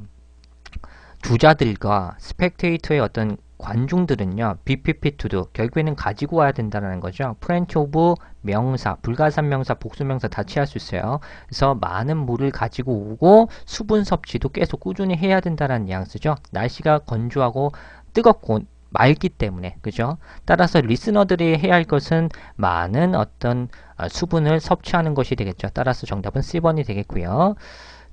주자들과 스펙테이터의 어떤 관중들은요, BPP2도 결국에는 가지고 와야 된다는 거죠. 프렌치 오브 명사, 불가산 명사, 복수 명사 다 취할 수 있어요. 그래서 많은 물을 가지고 오고 수분 섭취도 계속 꾸준히 해야 된다는 뉘앙스죠. 날씨가 건조하고 뜨겁고 맑기 때문에, 그죠? 따라서 리스너들이 해야 할 것은 많은 어떤 수분을 섭취하는 것이 되겠죠. 따라서 정답은 C번이 되겠고요.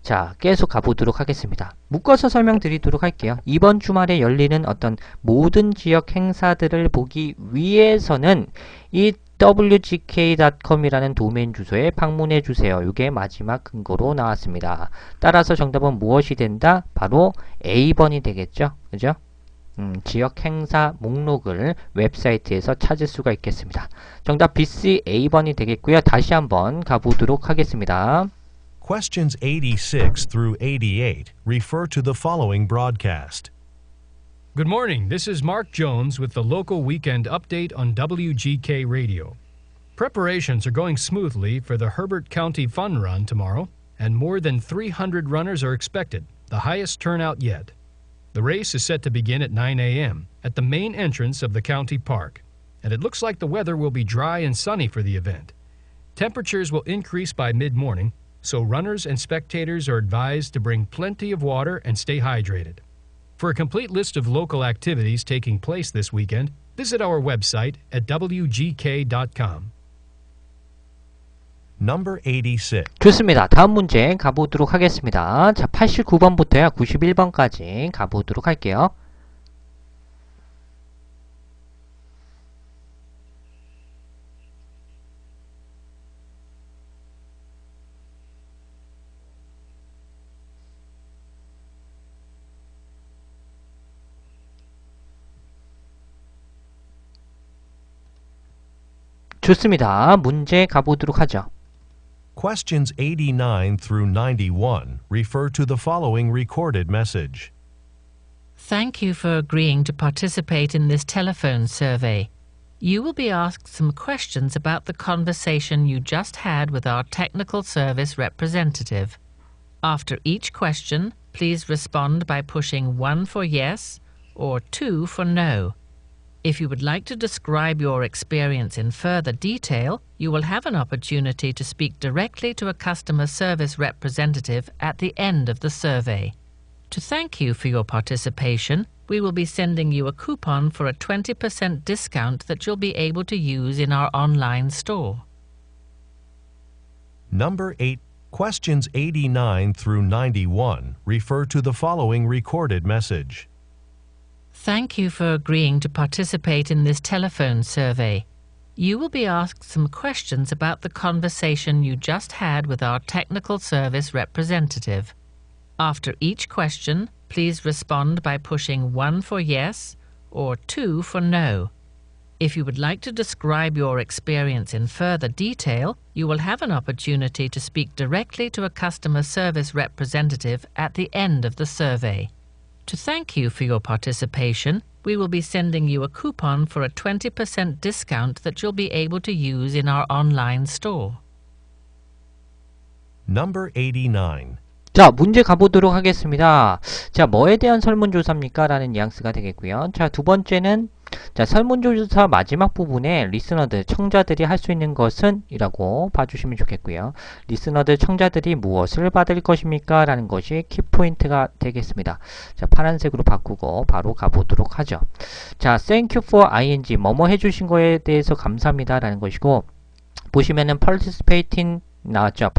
자, 계속 가보도록 하겠습니다. 묶어서 설명드리도록 할게요. 이번 주말에 열리는 어떤 모든 지역 행사들을 보기 위해서는 이 wgk.com이라는 도메인 주소에 방문해 주세요. 이게 마지막 근거로 나왔습니다. 따라서 정답은 무엇이 된다? 바로 A번이 되겠죠. 그죠? 지역 행사 목록을 웹사이트에서 찾을 수가 있겠습니다. 정답 BC A번이 되겠고요. 다시 한번 가보도록 하겠습니다. Questions 86 through 88 refer to the following broadcast. Good morning. This is Mark Jones with the local weekend update on WGK Radio. Preparations are going smoothly for the Herbert County Fun Run tomorrow, and more than 300 runners are expected, the highest turnout yet. The race is set to begin at 9 a.m. at the main entrance of the county park, and it looks like the weather will be dry and sunny for the event. Temperatures will increase by mid-morning, so runners and spectators are advised to bring plenty of water and stay hydrated. For a complete list of local activities taking place this weekend, visit our website at wgk.com. Number 86. 좋습니다. 다음 문제 가보도록 하겠습니다. 자, 89번부터요, 91번까지 가보도록 할게요. 좋습니다. 문제 가보도록 하죠. Questions 89 through 91 refer to the following recorded message. Thank you for agreeing to participate in this telephone survey. You will be asked some questions about the conversation you just had with our technical service representative. After each question, please respond by pushing 1 for yes or 2 for no. If you would like to describe your experience in further detail, you will have an opportunity to speak directly to a customer service representative at the end of the survey. To thank you for your participation, we will be sending you a coupon for a 20% discount that you'll be able to use in our online store. Number 8. Questions 89 through 91 refer to the following recorded message. Thank you for agreeing to participate in this telephone survey. You will be asked some questions about the conversation you just had with our technical service representative. After each question, please respond by pushing 1 for yes or 2 for no. If you would like to describe your experience in further detail, you will have an opportunity to speak directly to a customer service representative at the end of the survey. To thank you for your participation, we will be sending you a coupon for a 20% discount that you'll be able to use in our online store. Number 89. 자, 문제 가보도록 하겠습니다. 자, 뭐에 대한 설문조사입니까? 라는 뉘앙스가 되겠고요. 자, 두 번째는 자, 설문조사 마지막 부분에 리스너들, 청자들이 할 수 있는 것은? 이라고 봐주시면 좋겠고요. 리스너들, 청자들이 무엇을 받을 것입니까? 라는 것이 키포인트가 되겠습니다. 자, 파란색으로 바꾸고 바로 가보도록 하죠. 자, thank you for ing, 뭐뭐 해주신 거에 대해서 감사합니다. 라는 것이고, 보시면은 participating 나왔죠.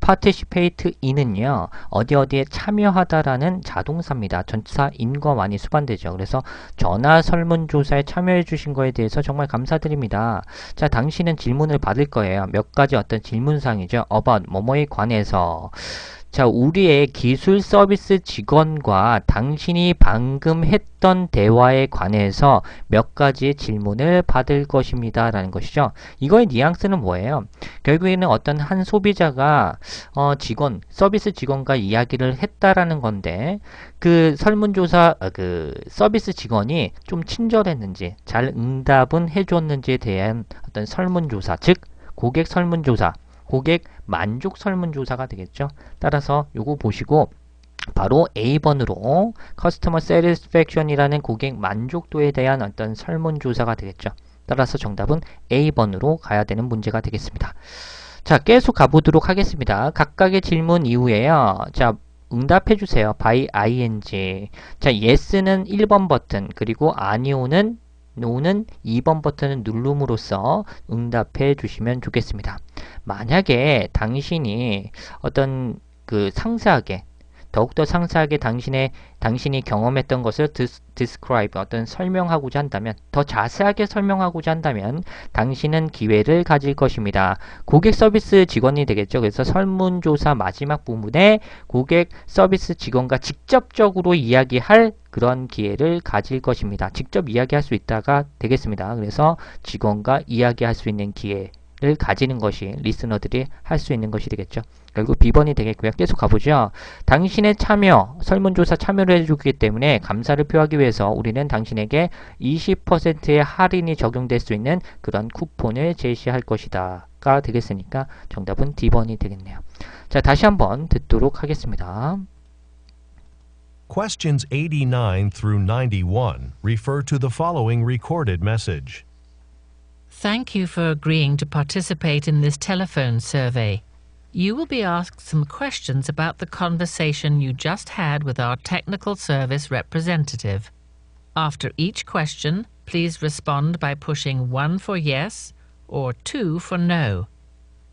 participate in은요, 어디에 참여하다라는 자동사입니다. 전치사 in과 많이 수반되죠. 그래서 전화 설문조사에 참여해 주신 거에 대해서 정말 감사드립니다. 자, 당신은 질문을 받을 거예요. 몇 가지 어떤 질문사항이죠. about, 뭐뭐에 관해서. 자, 우리의 기술 서비스 직원과 당신이 방금 했던 대화에 관해서 몇 가지의 질문을 받을 것입니다. 라는 것이죠. 이거의 뉘앙스는 뭐예요? 결국에는 어떤 한 소비자가 서비스 직원과 이야기를 했다라는 건데, 그 설문조사, 서비스 직원이 좀 친절했는지, 잘 응답은 해줬는지에 대한 어떤 설문조사, 즉, 고객 설문조사, 고객 만족 설문조사가 되겠죠. 따라서 요거 보시고 바로 A번으로 Customer Satisfaction이라는 고객 만족도에 대한 어떤 설문조사가 되겠죠. 따라서 정답은 A번으로 가야 되는 문제가 되겠습니다. 자, 계속 가보도록 하겠습니다. 각각의 질문 이후에요. 자, 응답해 주세요. by ing. 자, yes는 1번 버튼, 그리고 아니오는 노는 2번 버튼을 누름으로써 응답해 주시면 좋겠습니다. 만약에 당신이 어떤 상세하게, 더욱더 상세하게 당신이 경험했던 것을 describe, 어떤 설명하고자 한다면, 더 자세하게 설명하고자 한다면 당신은 기회를 가질 것입니다. 고객 서비스 직원이 되겠죠. 그래서 설문조사 마지막 부분에 고객 서비스 직원과 직접적으로 이야기할 그런 기회를 가질 것입니다. 직접 이야기할 수 있다가 되겠습니다. 그래서 직원과 이야기할 수 있는 기회를 가지는 것이 리스너들이 할 수 있는 것이 되겠죠. 결국 B번이 되겠고요. 계속 가보죠. 당신의 참여, 설문조사 참여를 해주기 때문에 감사를 표하기 위해서 우리는 당신에게 20%의 할인이 적용될 수 있는 그런 쿠폰을 제시할 것이다 가 되겠으니까 정답은 D번이 되겠네요. 자, 다시 한번 듣도록 하겠습니다. Questions 89 through 91 refer to the following recorded message. Thank you for agreeing to participate in this telephone survey. You will be asked some questions about the conversation you just had with our technical service representative. After each question, please respond by pushing 1 for yes or 2 for no.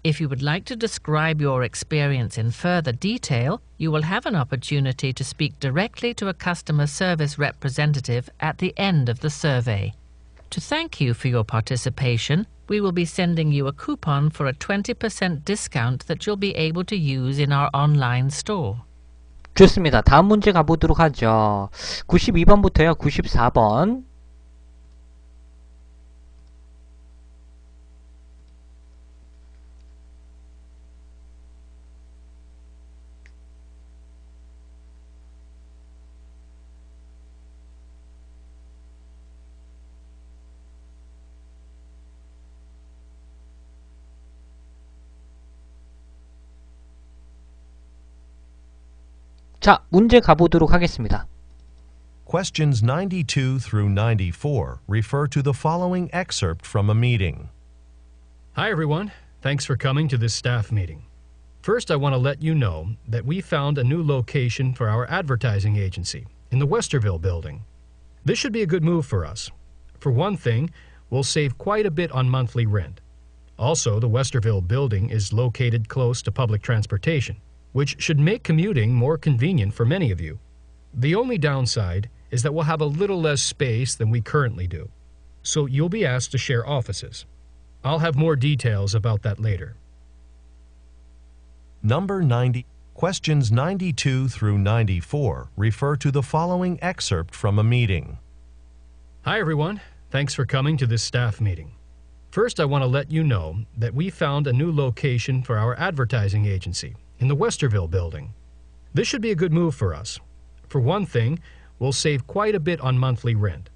If you would like to describe your experience in further detail, you will have an opportunity to speak directly to a customer service representative at the end of the survey. To thank you for your participation, we will be sending you a coupon for a 20% discount that you'll be able to use in our online store. 좋습니다. 다음 문제 가보도록 하죠. 92번부터요. 94번. 자, 문제 가보도록 하겠습니다. Questions 92 through 94 refer to the following excerpt from a meeting. Hi, everyone. Thanks for coming to this staff meeting. First, I want to let you know that we found a new location for our advertising agency in the Westerville building. This should be a good move for us. For one thing, we'll save quite a bit on monthly rent. Also, the Westerville building is located close to public transportation, which should make commuting more convenient for many of you. The only downside is that we'll have a little less space than we currently do, so you'll be asked to share offices. I'll have more details about that later. Number 90. Questions 92 through 94 refer to the following excerpt from a meeting. Hi, everyone. Thanks for coming to this staff meeting. First, I want to let you know that we found a new location for our advertising agency in the Westerville building. This should be a good move for us. For one thing, we'll save quite a bit on monthly rent.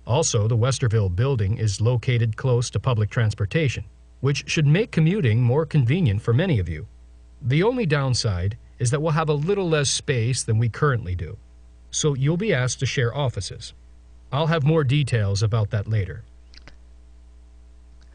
Also, the Westerville building is located close to public transportation, which should make commuting more convenient for many of you. The only downside is that we'll have a little less space than we currently do, so you'll be asked to share offices. I'll have more details about that later.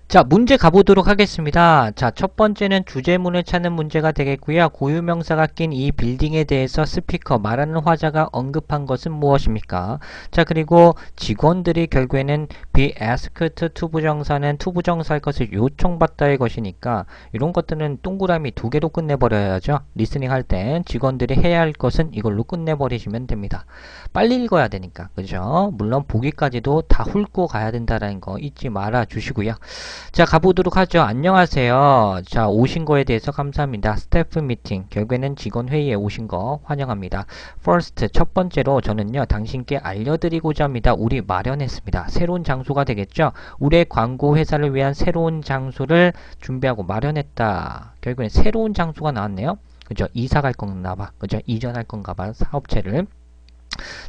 자, 문제 가보도록 하겠습니다. 자, 첫 번째는 주제문을 찾는 문제가 되겠고요. 고유명사가 낀 이 빌딩에 대해서 스피커, 말하는 화자가 언급한 것은 무엇입니까? 자, 그리고 직원들이 결국에는 be asked 투부정사는 투부정사할 것을 요청받다의 것이니까 이런 것들은 동그라미 2개로 끝내버려야죠. 리스닝 할 땐 직원들이 해야 할 것은 이걸로 끝내버리시면 됩니다. 빨리 읽어야 되니까, 그죠? 물론 보기까지도 다 훑고 가야 된다는 거 잊지 말아 주시고요. 자, 가보도록 하죠. 안녕하세요. 자, 오신 거에 대해서 감사합니다. 스태프 미팅, 결국에는 직원 회의에 오신 거 환영합니다. First, 첫 번째로 저는요, 당신께 알려드리고자 합니다. 우리 마련했습니다. 새로운 장소가 되겠죠? 우리의 광고 회사를 위한 새로운 장소를 준비하고 마련했다. 결국엔 새로운 장소가 나왔네요. 그죠? 이사 갈 건가 봐. 그죠? 이전할 건가 봐. 사업체를.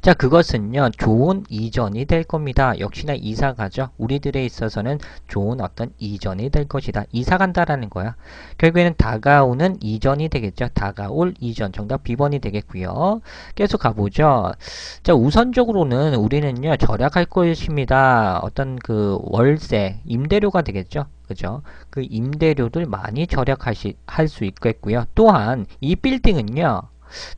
자, 그것은요, 좋은 이전이 될 겁니다. 역시나 이사 가죠. 우리들에 있어서는 좋은 어떤 이전이 될 것이다. 이사 간다라는 거야. 결국에는 다가오는 이전이 되겠죠. 다가올 이전. 정답 B번이 되겠고요. 계속 가보죠. 자, 우선적으로는 우리는요, 절약할 것입니다. 어떤 그 월세, 임대료가 되겠죠. 그죠? 그 임대료를 많이 절약할 수 있겠고요. 또한 이 빌딩은요,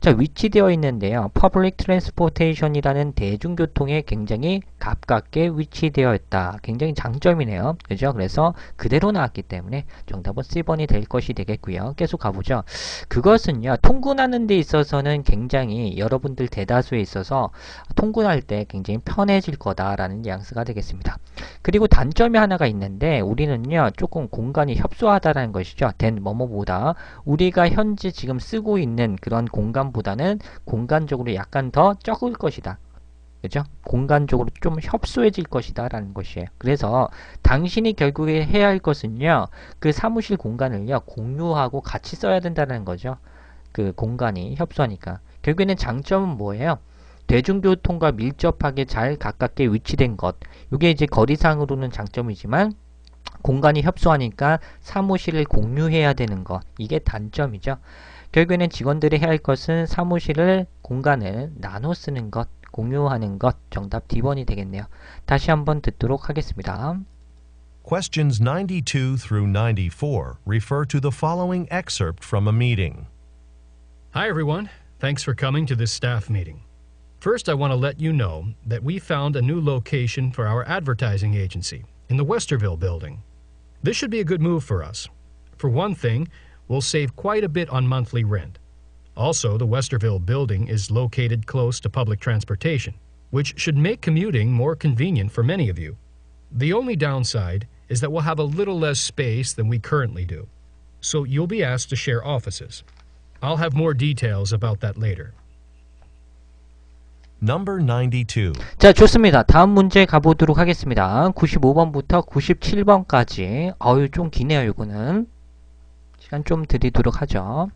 자, 위치되어 있는데요. Public Transportation이라는 대중교통에 굉장히 가깝게 위치되어 있다. 굉장히 장점이네요. 그죠? 그래서 그대로 나왔기 때문에 정답은 C번이 될 것이 되겠고요. 계속 가보죠. 그것은요, 통근하는 데 있어서는 굉장히 여러분들 대다수에 있어서 통근할 때 굉장히 편해질 거다라는 뉘앙스가 되겠습니다. 그리고 단점이 하나가 있는데 우리는요, 조금 공간이 협소하다라는 것이죠. 된 뭐뭐보다 우리가 현재 지금 쓰고 있는 그런 공간보다는 공간적으로 약간 더 적을 것이다. 그죠? 공간적으로 좀 협소해질 것이다 라는 것이에요. 그래서 당신이 결국에 해야 할 것은요, 그 사무실 공간을요, 공유하고 같이 써야 된다는 거죠. 그 공간이 협소하니까. 결국에는 장점은 뭐예요? 대중교통과 밀접하게 잘 가깝게 위치된 것. 이게 이제 거리상으로는 장점이지만 공간이 협소하니까 사무실을 공유해야 되는 것. 이게 단점이죠. 결국에는 직원들이 해야 할 것은 사무실을, 공간을 나눠 쓰는 것, 공유하는 것. 정답 D번이 되겠네요. 다시 한번 듣도록 하겠습니다. Questions 92 through 94 refer to the following excerpt from a meeting. Hi, everyone. Thanks for coming to this staff meeting. First, I want to let you know that we found a new location for our advertising agency in the Westerville building. This should be a good move for us. For one thing, we'll save quite a bit on monthly rent. Also, the Westerville building is located close to public transportation, which should make commuting more convenient for many of you. The only downside is that we'll have a little less space than we currently do, so you'll be asked to share offices. I'll have more details about that later. Number 92. 자, 좋습니다. 다음 문제 가보도록 하겠습니다. 95번부터 97번까지. 어유, 좀 기네요, 이거는. 시간 좀 드리도록 하죠.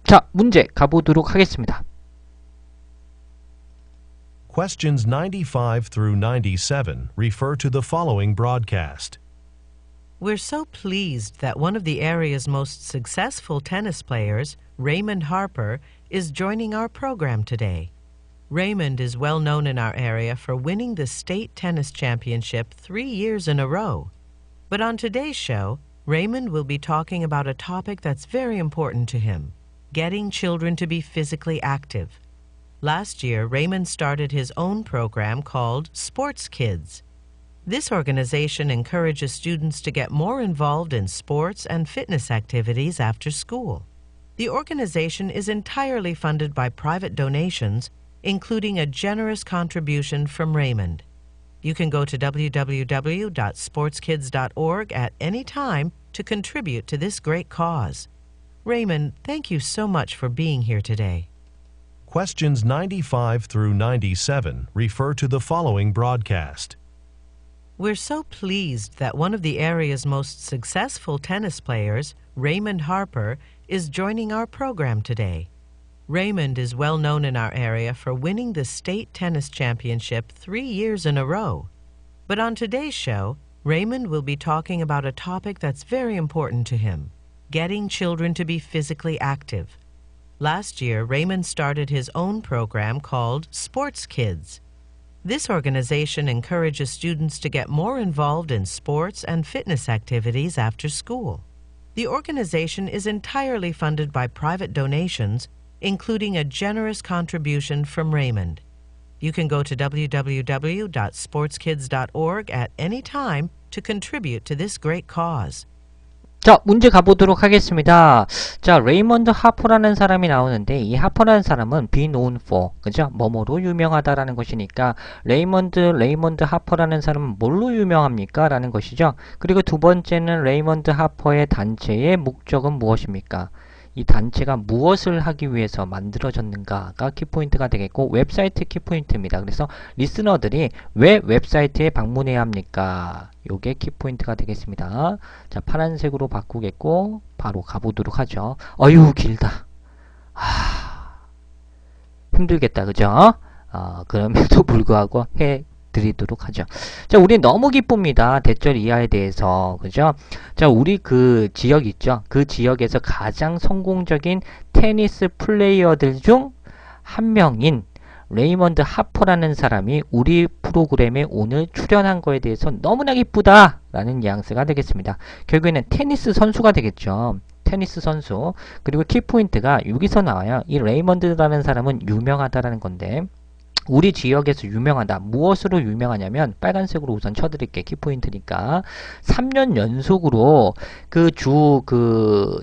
자, 문제 가보도록 하겠습니다. Questions 95 through 97 refer to the following broadcast. We're so pleased that one of the area's most successful tennis players, Raymond Harper, is joining our program today. Raymond is well known in our area for winning the state tennis championship 3 years in a row. But on today's show, Raymond will be talking about a topic that's very important to him: getting children to be physically active. Last year, Raymond started his own program called Sports Kids. This organization encourages students to get more involved in sports and fitness activities after school. The organization is entirely funded by private donations, including a generous contribution from Raymond. You can go to www.sportskids.org at any time to contribute to this great cause. Raymond, thank you so much for being here today. Questions 95 through 97 refer to the following broadcast. We're so pleased that one of the area's most successful tennis players, Raymond Harper, is joining our program today. Raymond is well known in our area for winning the state tennis championship 3 years in a row. But on today's show, Raymond will be talking about a topic that's very important to him: getting children to be physically active. Last year, Raymond started his own program called Sports Kids. This organization encourages students to get more involved in sports and fitness activities after school. The organization is entirely funded by private donations, including a generous contribution from Raymond. You can go to www.sportskids.org at any time to contribute to this great cause. 자, 문제 가보도록 하겠습니다. 자, 레이먼드 하퍼라는 사람이 나오는데, 이 하퍼라는 사람은 be known for, 그죠? 뭐뭐로 유명하다라는 것이니까, 레이먼드 하퍼라는 사람은 뭘로 유명합니까? 라는 것이죠. 그리고 두 번째는 레이먼드 하퍼의 단체의 목적은 무엇입니까? 이 단체가 무엇을 하기 위해서 만들어졌는가가 키포인트가 되겠고, 웹사이트 키포인트입니다. 그래서 리스너들이 왜 웹사이트에 방문해야 합니까? 요게 키포인트가 되겠습니다. 자, 파란색으로 바꾸겠고 바로 가보도록 하죠. 어휴, 길다. 힘들겠다, 그죠? 그럼에도 불구하고 해드리도록 하죠. 자, 우리 너무 기쁩니다. 대절 이하에 대해서, 그죠? 자, 우리 그 지역 있죠? 그 지역에서 가장 성공적인 테니스 플레이어들 중 한 명인 레이먼드 하퍼라는 사람이 우리 프로그램에 오늘 출연한 거에 대해서 너무나 기쁘다 라는 뉘앙스가 되겠습니다. 결국에는 테니스 선수가 되겠죠. 테니스 선수. 그리고 키포인트가 여기서 나와요. 이 레이먼드라는 사람은 유명하다라는 건데, 우리 지역에서 유명하다. 무엇으로 유명하냐면, 빨간색으로 우선 쳐드릴게. 키포인트니까. 3년 연속으로 그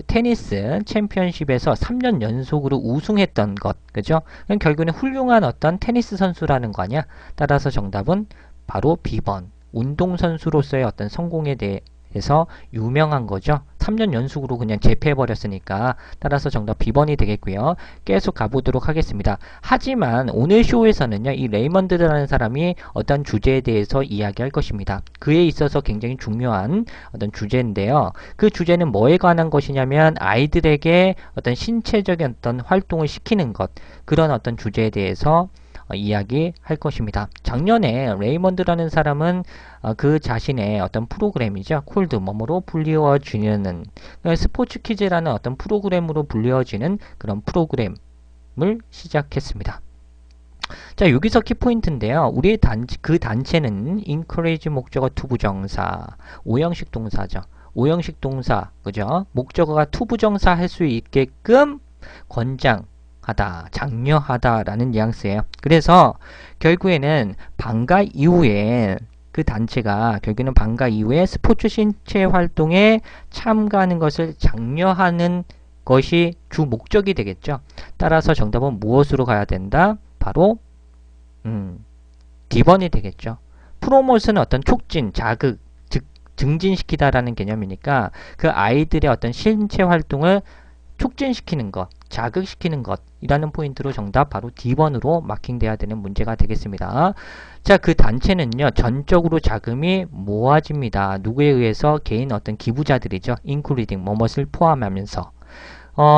테니스 챔피언십에서 3년 연속으로 우승했던 것. 그죠? 결국에는 훌륭한 어떤 테니스 선수라는 거 아니야? 따라서 정답은 바로 B번. 운동선수로서의 어떤 성공에 대해서 유명한 거죠. 3년 연속으로 그냥 제패해버렸으니까, 따라서 정답 B번이 되겠고요. 계속 가보도록 하겠습니다. 하지만 오늘 쇼에서는요, 이 레이먼드라는 사람이 어떤 주제에 대해서 이야기할 것입니다. 그에 있어서 굉장히 중요한 어떤 주제인데요. 그 주제는 뭐에 관한 것이냐면, 아이들에게 어떤 신체적인 어떤 활동을 시키는 것, 그런 어떤 주제에 대해서 이야기할 것입니다. 작년에 레이먼드라는 사람은 그 자신의 어떤 프로그램이죠. 콜드, 뭐뭐로 불리워지는, 스포츠 퀴즈라는 어떤 프로그램으로 불리워지는 그런 프로그램을 시작했습니다. 자, 여기서 키포인트인데요. 우리의 그 단체는 encourage 목적어 투부정사, 오형식 동사죠. 오형식 동사, 그죠? 목적어가 투부정사 할 수 있게끔 권장하다, 장려하다라는 뉘앙스예요. 그래서 결국에는 방과 이후에 그 단체가 결국에는 방과 이후에 스포츠 신체 활동에 참가하는 것을 장려하는 것이 주 목적이 되겠죠. 따라서 정답은 무엇으로 가야 된다? 바로 D번이 되겠죠. 프로모트는 어떤 촉진, 자극, 즉 증진시키다라는 개념이니까 그 아이들의 어떤 신체 활동을 촉진시키는 것, 자극시키는 것이라는 포인트로 정답 바로 D번으로 마킹돼야 되는 문제가 되겠습니다. 자, 그 단체는요, 전적으로 자금이 모아집니다. 누구에 의해서? 개인 어떤 기부자들이죠. including, 뭐뭇을 포함하면서.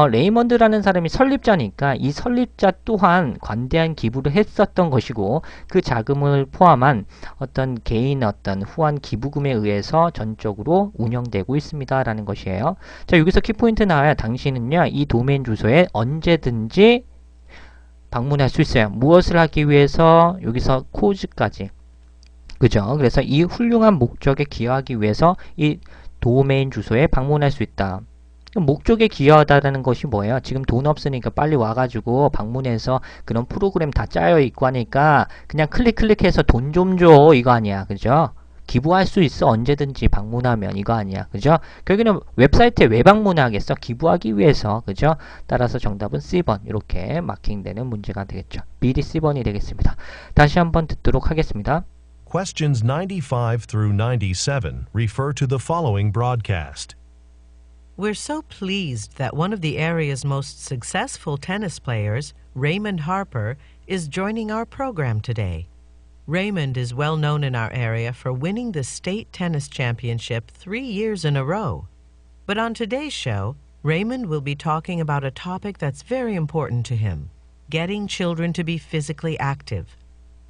레이먼드라는 사람이 설립자니까 이 설립자 또한 관대한 기부를 했었던 것이고, 그 자금을 포함한 어떤 개인 어떤 후한 기부금에 의해서 전적으로 운영되고 있습니다 라는 것이에요. 자, 여기서 키포인트 나와요. 당신은요, 이 도메인 주소에 언제든지 방문할 수 있어요. 무엇을 하기 위해서? 여기서 코즈까지, 그죠? 그래서 이 훌륭한 목적에 기여하기 위해서 이 도메인 주소에 방문할 수 있다. 목적에 기여하다라는 것이 뭐예요? 지금 돈 없으니까 빨리 와가지고 방문해서 그런 프로그램 다 짜여 있고 하니까 그냥 클릭해서 돈 좀 줘 이거 아니야, 그죠? 기부할 수 있어 언제든지 방문하면 이거 아니야, 그죠? 결국에는 웹사이트에 왜 방문하겠어? 기부하기 위해서, 그죠? 따라서 정답은 C번 이렇게 마킹되는 문제가 되겠죠. 미리 C번이 되겠습니다. 다시 한번 듣도록 하겠습니다. Questions 95 through 97 refer to the following broadcast. We're so pleased that one of the area's most successful tennis players, Raymond Harper, is joining our program today. Raymond is well known in our area for winning the state tennis championship 3 years in a row. But on today's show, Raymond will be talking about a topic that's very important to him, getting children to be physically active.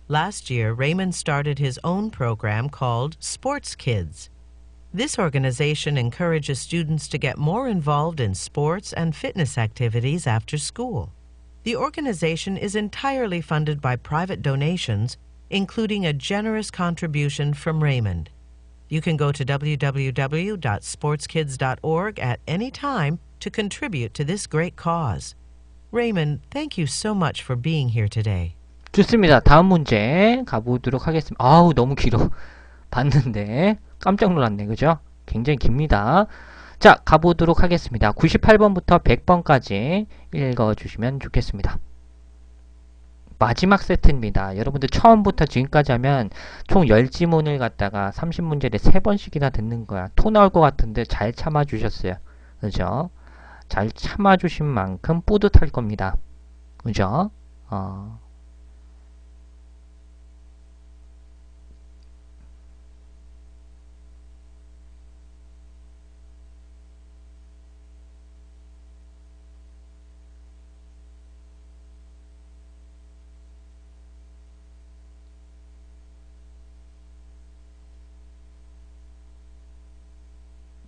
Last year, Raymond started his own program called Sports Kids. This organization encourages students to get more involved in sports and fitness activities after school. The organization is entirely funded by private donations, including a generous contribution from Raymond. You can go to www.sportskids.org at any time to contribute to this great cause. Raymond, thank you so much for being here today. 좋습니다. 다음 문제 가보도록 하겠습니다. 아우 너무 길어. 봤는데 깜짝 놀랐네. 그죠? 굉장히 깁니다. 자, 가보도록 하겠습니다. 98번부터 100번까지 읽어주시면 좋겠습니다. 마지막 세트입니다. 여러분들 처음부터 지금까지 하면 총 10지문을 갖다가 30문제를 3번씩이나 듣는 거야. 토 나올 것 같은데 잘 참아주셨어요. 그죠? 잘 참아주신 만큼 뿌듯할 겁니다. 그죠?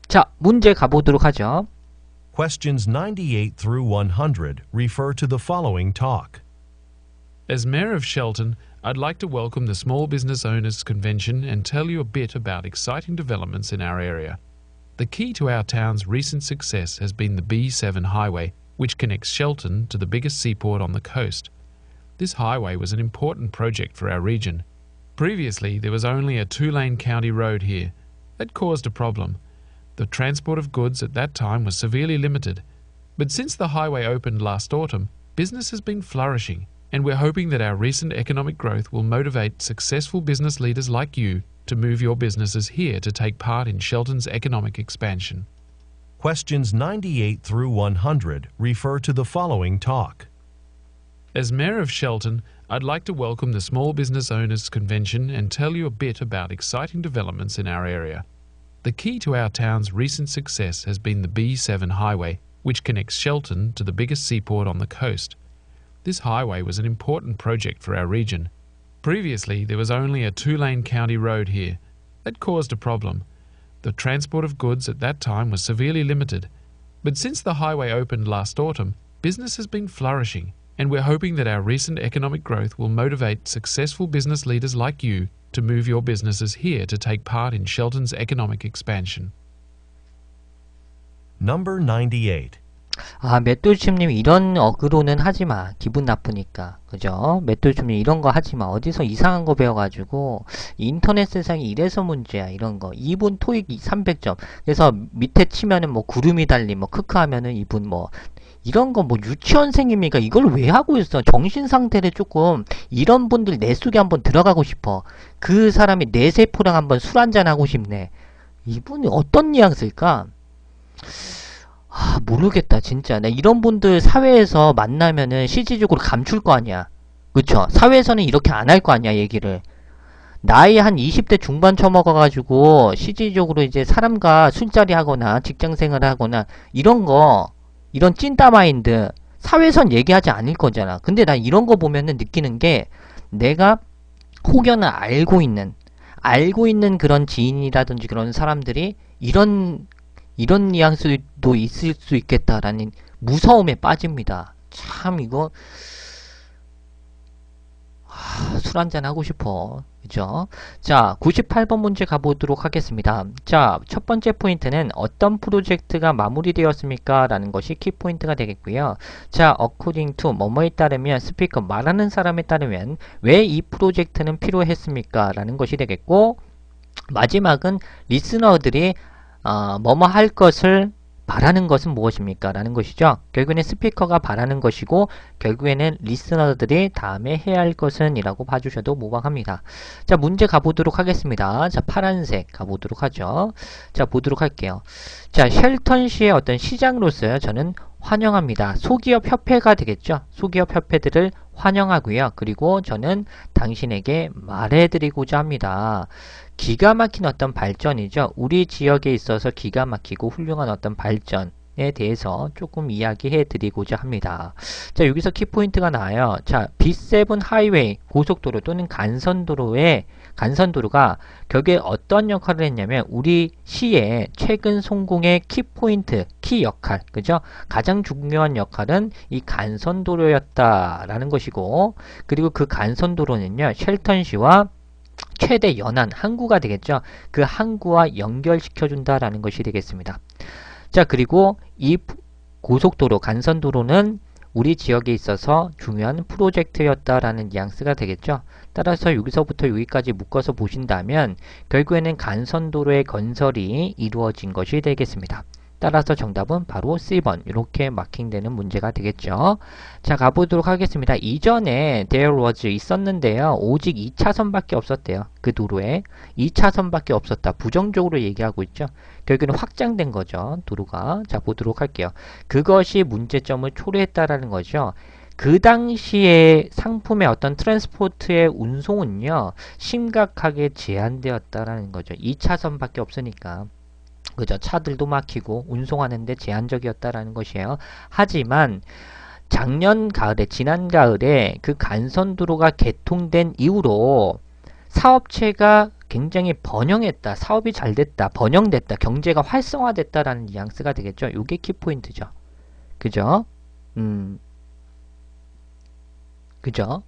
자, 문제 가보도록 하죠. Questions 98 through 100 refer to the following talk. As Mayor of Shelton, I'd like to welcome the Small Business Owners Convention and tell you a bit about exciting developments in our area. The key to our town's recent success has been the B7 highway, which connects Shelton to the biggest seaport on the coast. This highway was an important project for our region. Previously, there was only a 2-lane county road here. That caused a problem. The transport of goods at that time was severely limited. But since the highway opened last autumn, business has been flourishing, and we're hoping that our recent economic growth will motivate successful business leaders like you to move your businesses here to take part in Shelton's economic expansion. Questions 98 through 100 refer to the following talk. As Mayor of Shelton, I'd like to welcome the Small Business Owners Convention and tell you a bit about exciting developments in our area. The key to our town's recent success has been the B7 highway, which connects Shelton to the biggest seaport on the coast. This highway was an important project for our region. Previously, there was only a 2-lane county road here. That caused a problem. The transport of goods at that time was severely limited. But since the highway opened last autumn, business has been flourishing, and we're hoping that our recent economic growth will motivate successful business leaders like you to move your businesses here to take part in Shelton's economic expansion. Number 98. 아, 맷돌춤님 이런 어그로는 하지마. 기분 나쁘니까. 그죠? 맷돌춤님 이런 거 하지마. 어디서 이상한 거 배워가지고 인터넷 세상이 이래서 문제야. 이런 거. 2분 토익 300점. 그래서 밑에 치면은 뭐 구름이 달린 뭐 크크 하면은 이분 뭐 이런 거 뭐 유치원생입니까? 이걸 왜 하고 있어? 정신 상태를 조금 이런 분들 내 속에 한번 들어가고 싶어. 그 사람이 내 세포랑 한번 술 한잔 하고 싶네. 이분이 어떤 뉘앙스일까? 아, 모르겠다 진짜. 나 이런 분들 사회에서 만나면은 실질적으로 감출 거 아니야. 그쵸? 사회에서는 이렇게 안 할 거 아니야 얘기를. 나이 한 20대 중반 처먹어가지고 실질적으로 이제 사람과 술자리 하거나 직장생활 하거나 이런 거, 이런 찐따 마인드 사회에선 얘기하지 않을 거잖아. 근데 나 이런 거 보면은 느끼는 게 내가 혹여나 알고 있는 그런 지인이라든지 그런 사람들이 이런 뉘앙스도 있을 수 있겠다라는 무서움에 빠집니다. 참 이거 술 한잔 하고 싶어. 그죠? 자, 98번 문제 가보도록 하겠습니다. 자, 첫 번째 포인트는 어떤 프로젝트가 마무리되었습니까? 라는 것이 키포인트가 되겠고요. 자, according to 뭐뭐에 따르면 스피커 말하는 사람에 따르면 왜 이 프로젝트는 필요했습니까? 라는 것이 되겠고, 마지막은 리스너들이 뭐뭐 할 것을 바라는 것은 무엇입니까? 라는 것이죠. 결국에는 스피커가 바라는 것이고 결국에는 리스너들이 다음에 해야 할 것은 이라고 봐주셔도 무방합니다. 자, 문제 가보도록 하겠습니다. 자, 파란색 가보도록 하죠. 자, 보도록 할게요. 자, 쉘턴시의 어떤 시장으로서 저는 환영합니다. 소기업 협회가 되겠죠. 소기업 협회들을 환영하고요. 그리고 저는 당신에게 말해드리고자 합니다. 기가 막힌 어떤 발전이죠. 우리 지역에 있어서 기가 막히고 훌륭한 어떤 발전에 대해서 조금 이야기해 드리고자 합니다. 자, 여기서 키포인트가 나와요. 자, B7 하이웨이 고속도로 또는 간선도로가 결국에 어떤 역할을 했냐면 우리 시의 최근 성공의 키포인트, 키 역할, 그죠? 가장 중요한 역할은 이 간선도로였다라는 것이고, 그리고 그 간선도로는요, 쉘턴시와 최대 연안 항구가 되겠죠. 그 항구와 연결시켜준다라는 것이 되겠습니다. 자, 그리고 이 고속도로, 간선도로는 우리 지역에 있어서 중요한 프로젝트였다라는 뉘앙스가 되겠죠. 따라서 여기서부터 여기까지 묶어서 보신다면 결국에는 간선도로의 건설이 이루어진 것이 되겠습니다. 따라서 정답은 바로 C번 이렇게 마킹되는 문제가 되겠죠. 자, 가보도록 하겠습니다. 이전에 there was 있었는데요. 오직 2차선밖에 없었대요. 그 도로에 2차선밖에 없었다. 부정적으로 얘기하고 있죠. 결국에는 확장된 거죠. 도로가. 자, 보도록 할게요. 그것이 문제점을 초래했다라는 거죠. 그 당시에 상품의 어떤 트랜스포트의 운송은요. 심각하게 제한되었다라는 거죠. 2차선밖에 없으니까. 그죠? 차들도 막히고 운송하는데 제한적이었다라는 것이에요. 하지만 지난 가을에 그 간선도로가 개통된 이후로 사업체가 굉장히 번영했다. 사업이 잘 됐다. 번영됐다. 경제가 활성화됐다라는 뉘앙스가 되겠죠. 이게 키포인트죠. 그죠? 그죠?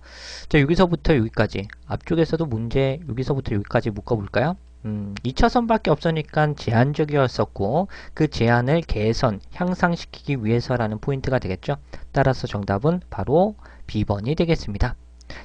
자, 여기서부터 여기까지. 앞쪽에서도 문제 여기서부터 여기까지 묶어볼까요? 2차선밖에 없으니까 제한적이었었고 그 제한을 개선, 향상시키기 위해서라는 포인트가 되겠죠. 따라서 정답은 바로 B번이 되겠습니다.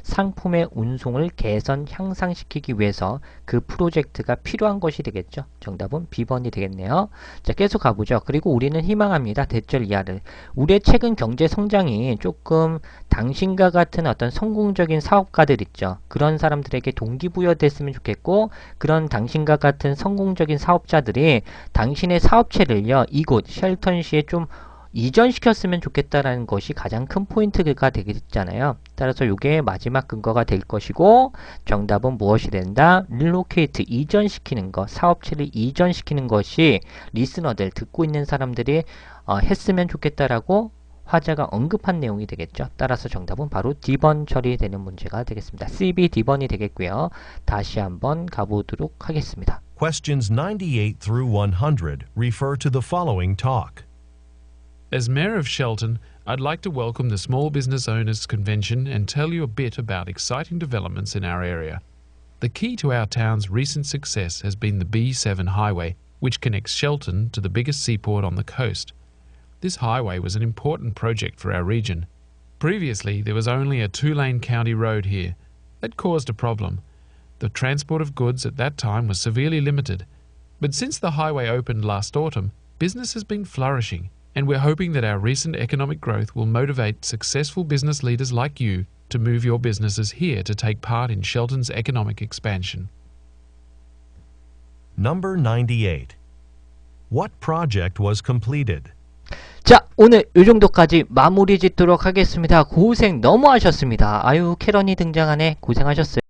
상품의 운송을 개선, 향상시키기 위해서 그 프로젝트가 필요한 것이 되겠죠. 정답은 B번이 되겠네요. 자, 계속 가보죠. 그리고 우리는 희망합니다. 대절 이하를. 우리의 최근 경제 성장이 조금 당신과 같은 어떤 성공적인 사업가들 있죠. 그런 사람들에게 동기부여됐으면 좋겠고, 그런 당신과 같은 성공적인 사업자들이 당신의 사업체를요, 이곳 쉘턴시에 좀 이전시켰으면 좋겠다라는 것이 가장 큰 포인트가 되겠잖아요. 따라서 이게 마지막 근거가 될 것이고, 정답은 무엇이 된다? relocate, 이전시키는 것, 사업체를 이전시키는 것이 리스너들, 듣고 있는 사람들이 했으면 좋겠다라고 화자가 언급한 내용이 되겠죠. 따라서 정답은 바로 D번 처리되는 문제가 되겠습니다. CB D번이 되겠고요. 다시 한번 가보도록 하겠습니다. Questions 98 through 100 refer to the following talk. As Mayor of Shelton, I'd like to welcome the Small Business Owners Convention and tell you a bit about exciting developments in our area. The key to our town's recent success has been the B7 highway, which connects Shelton to the biggest seaport on the coast. This highway was an important project for our region. Previously, there was only a two-lane county road here. That caused a problem. The transport of goods at that time was severely limited. But since the highway opened last autumn, business has been flourishing, and we're hoping that our recent economic growth will motivate successful business leaders like you to move your businesses here to take part in Shelton's economic expansion. Number 98. What project was completed? 자, 오늘 이 정도까지 마무리 짓도록 하겠습니다. 고생 너무 하셨습니다. 아유, 캐런이 등장하네. 고생하셨어요.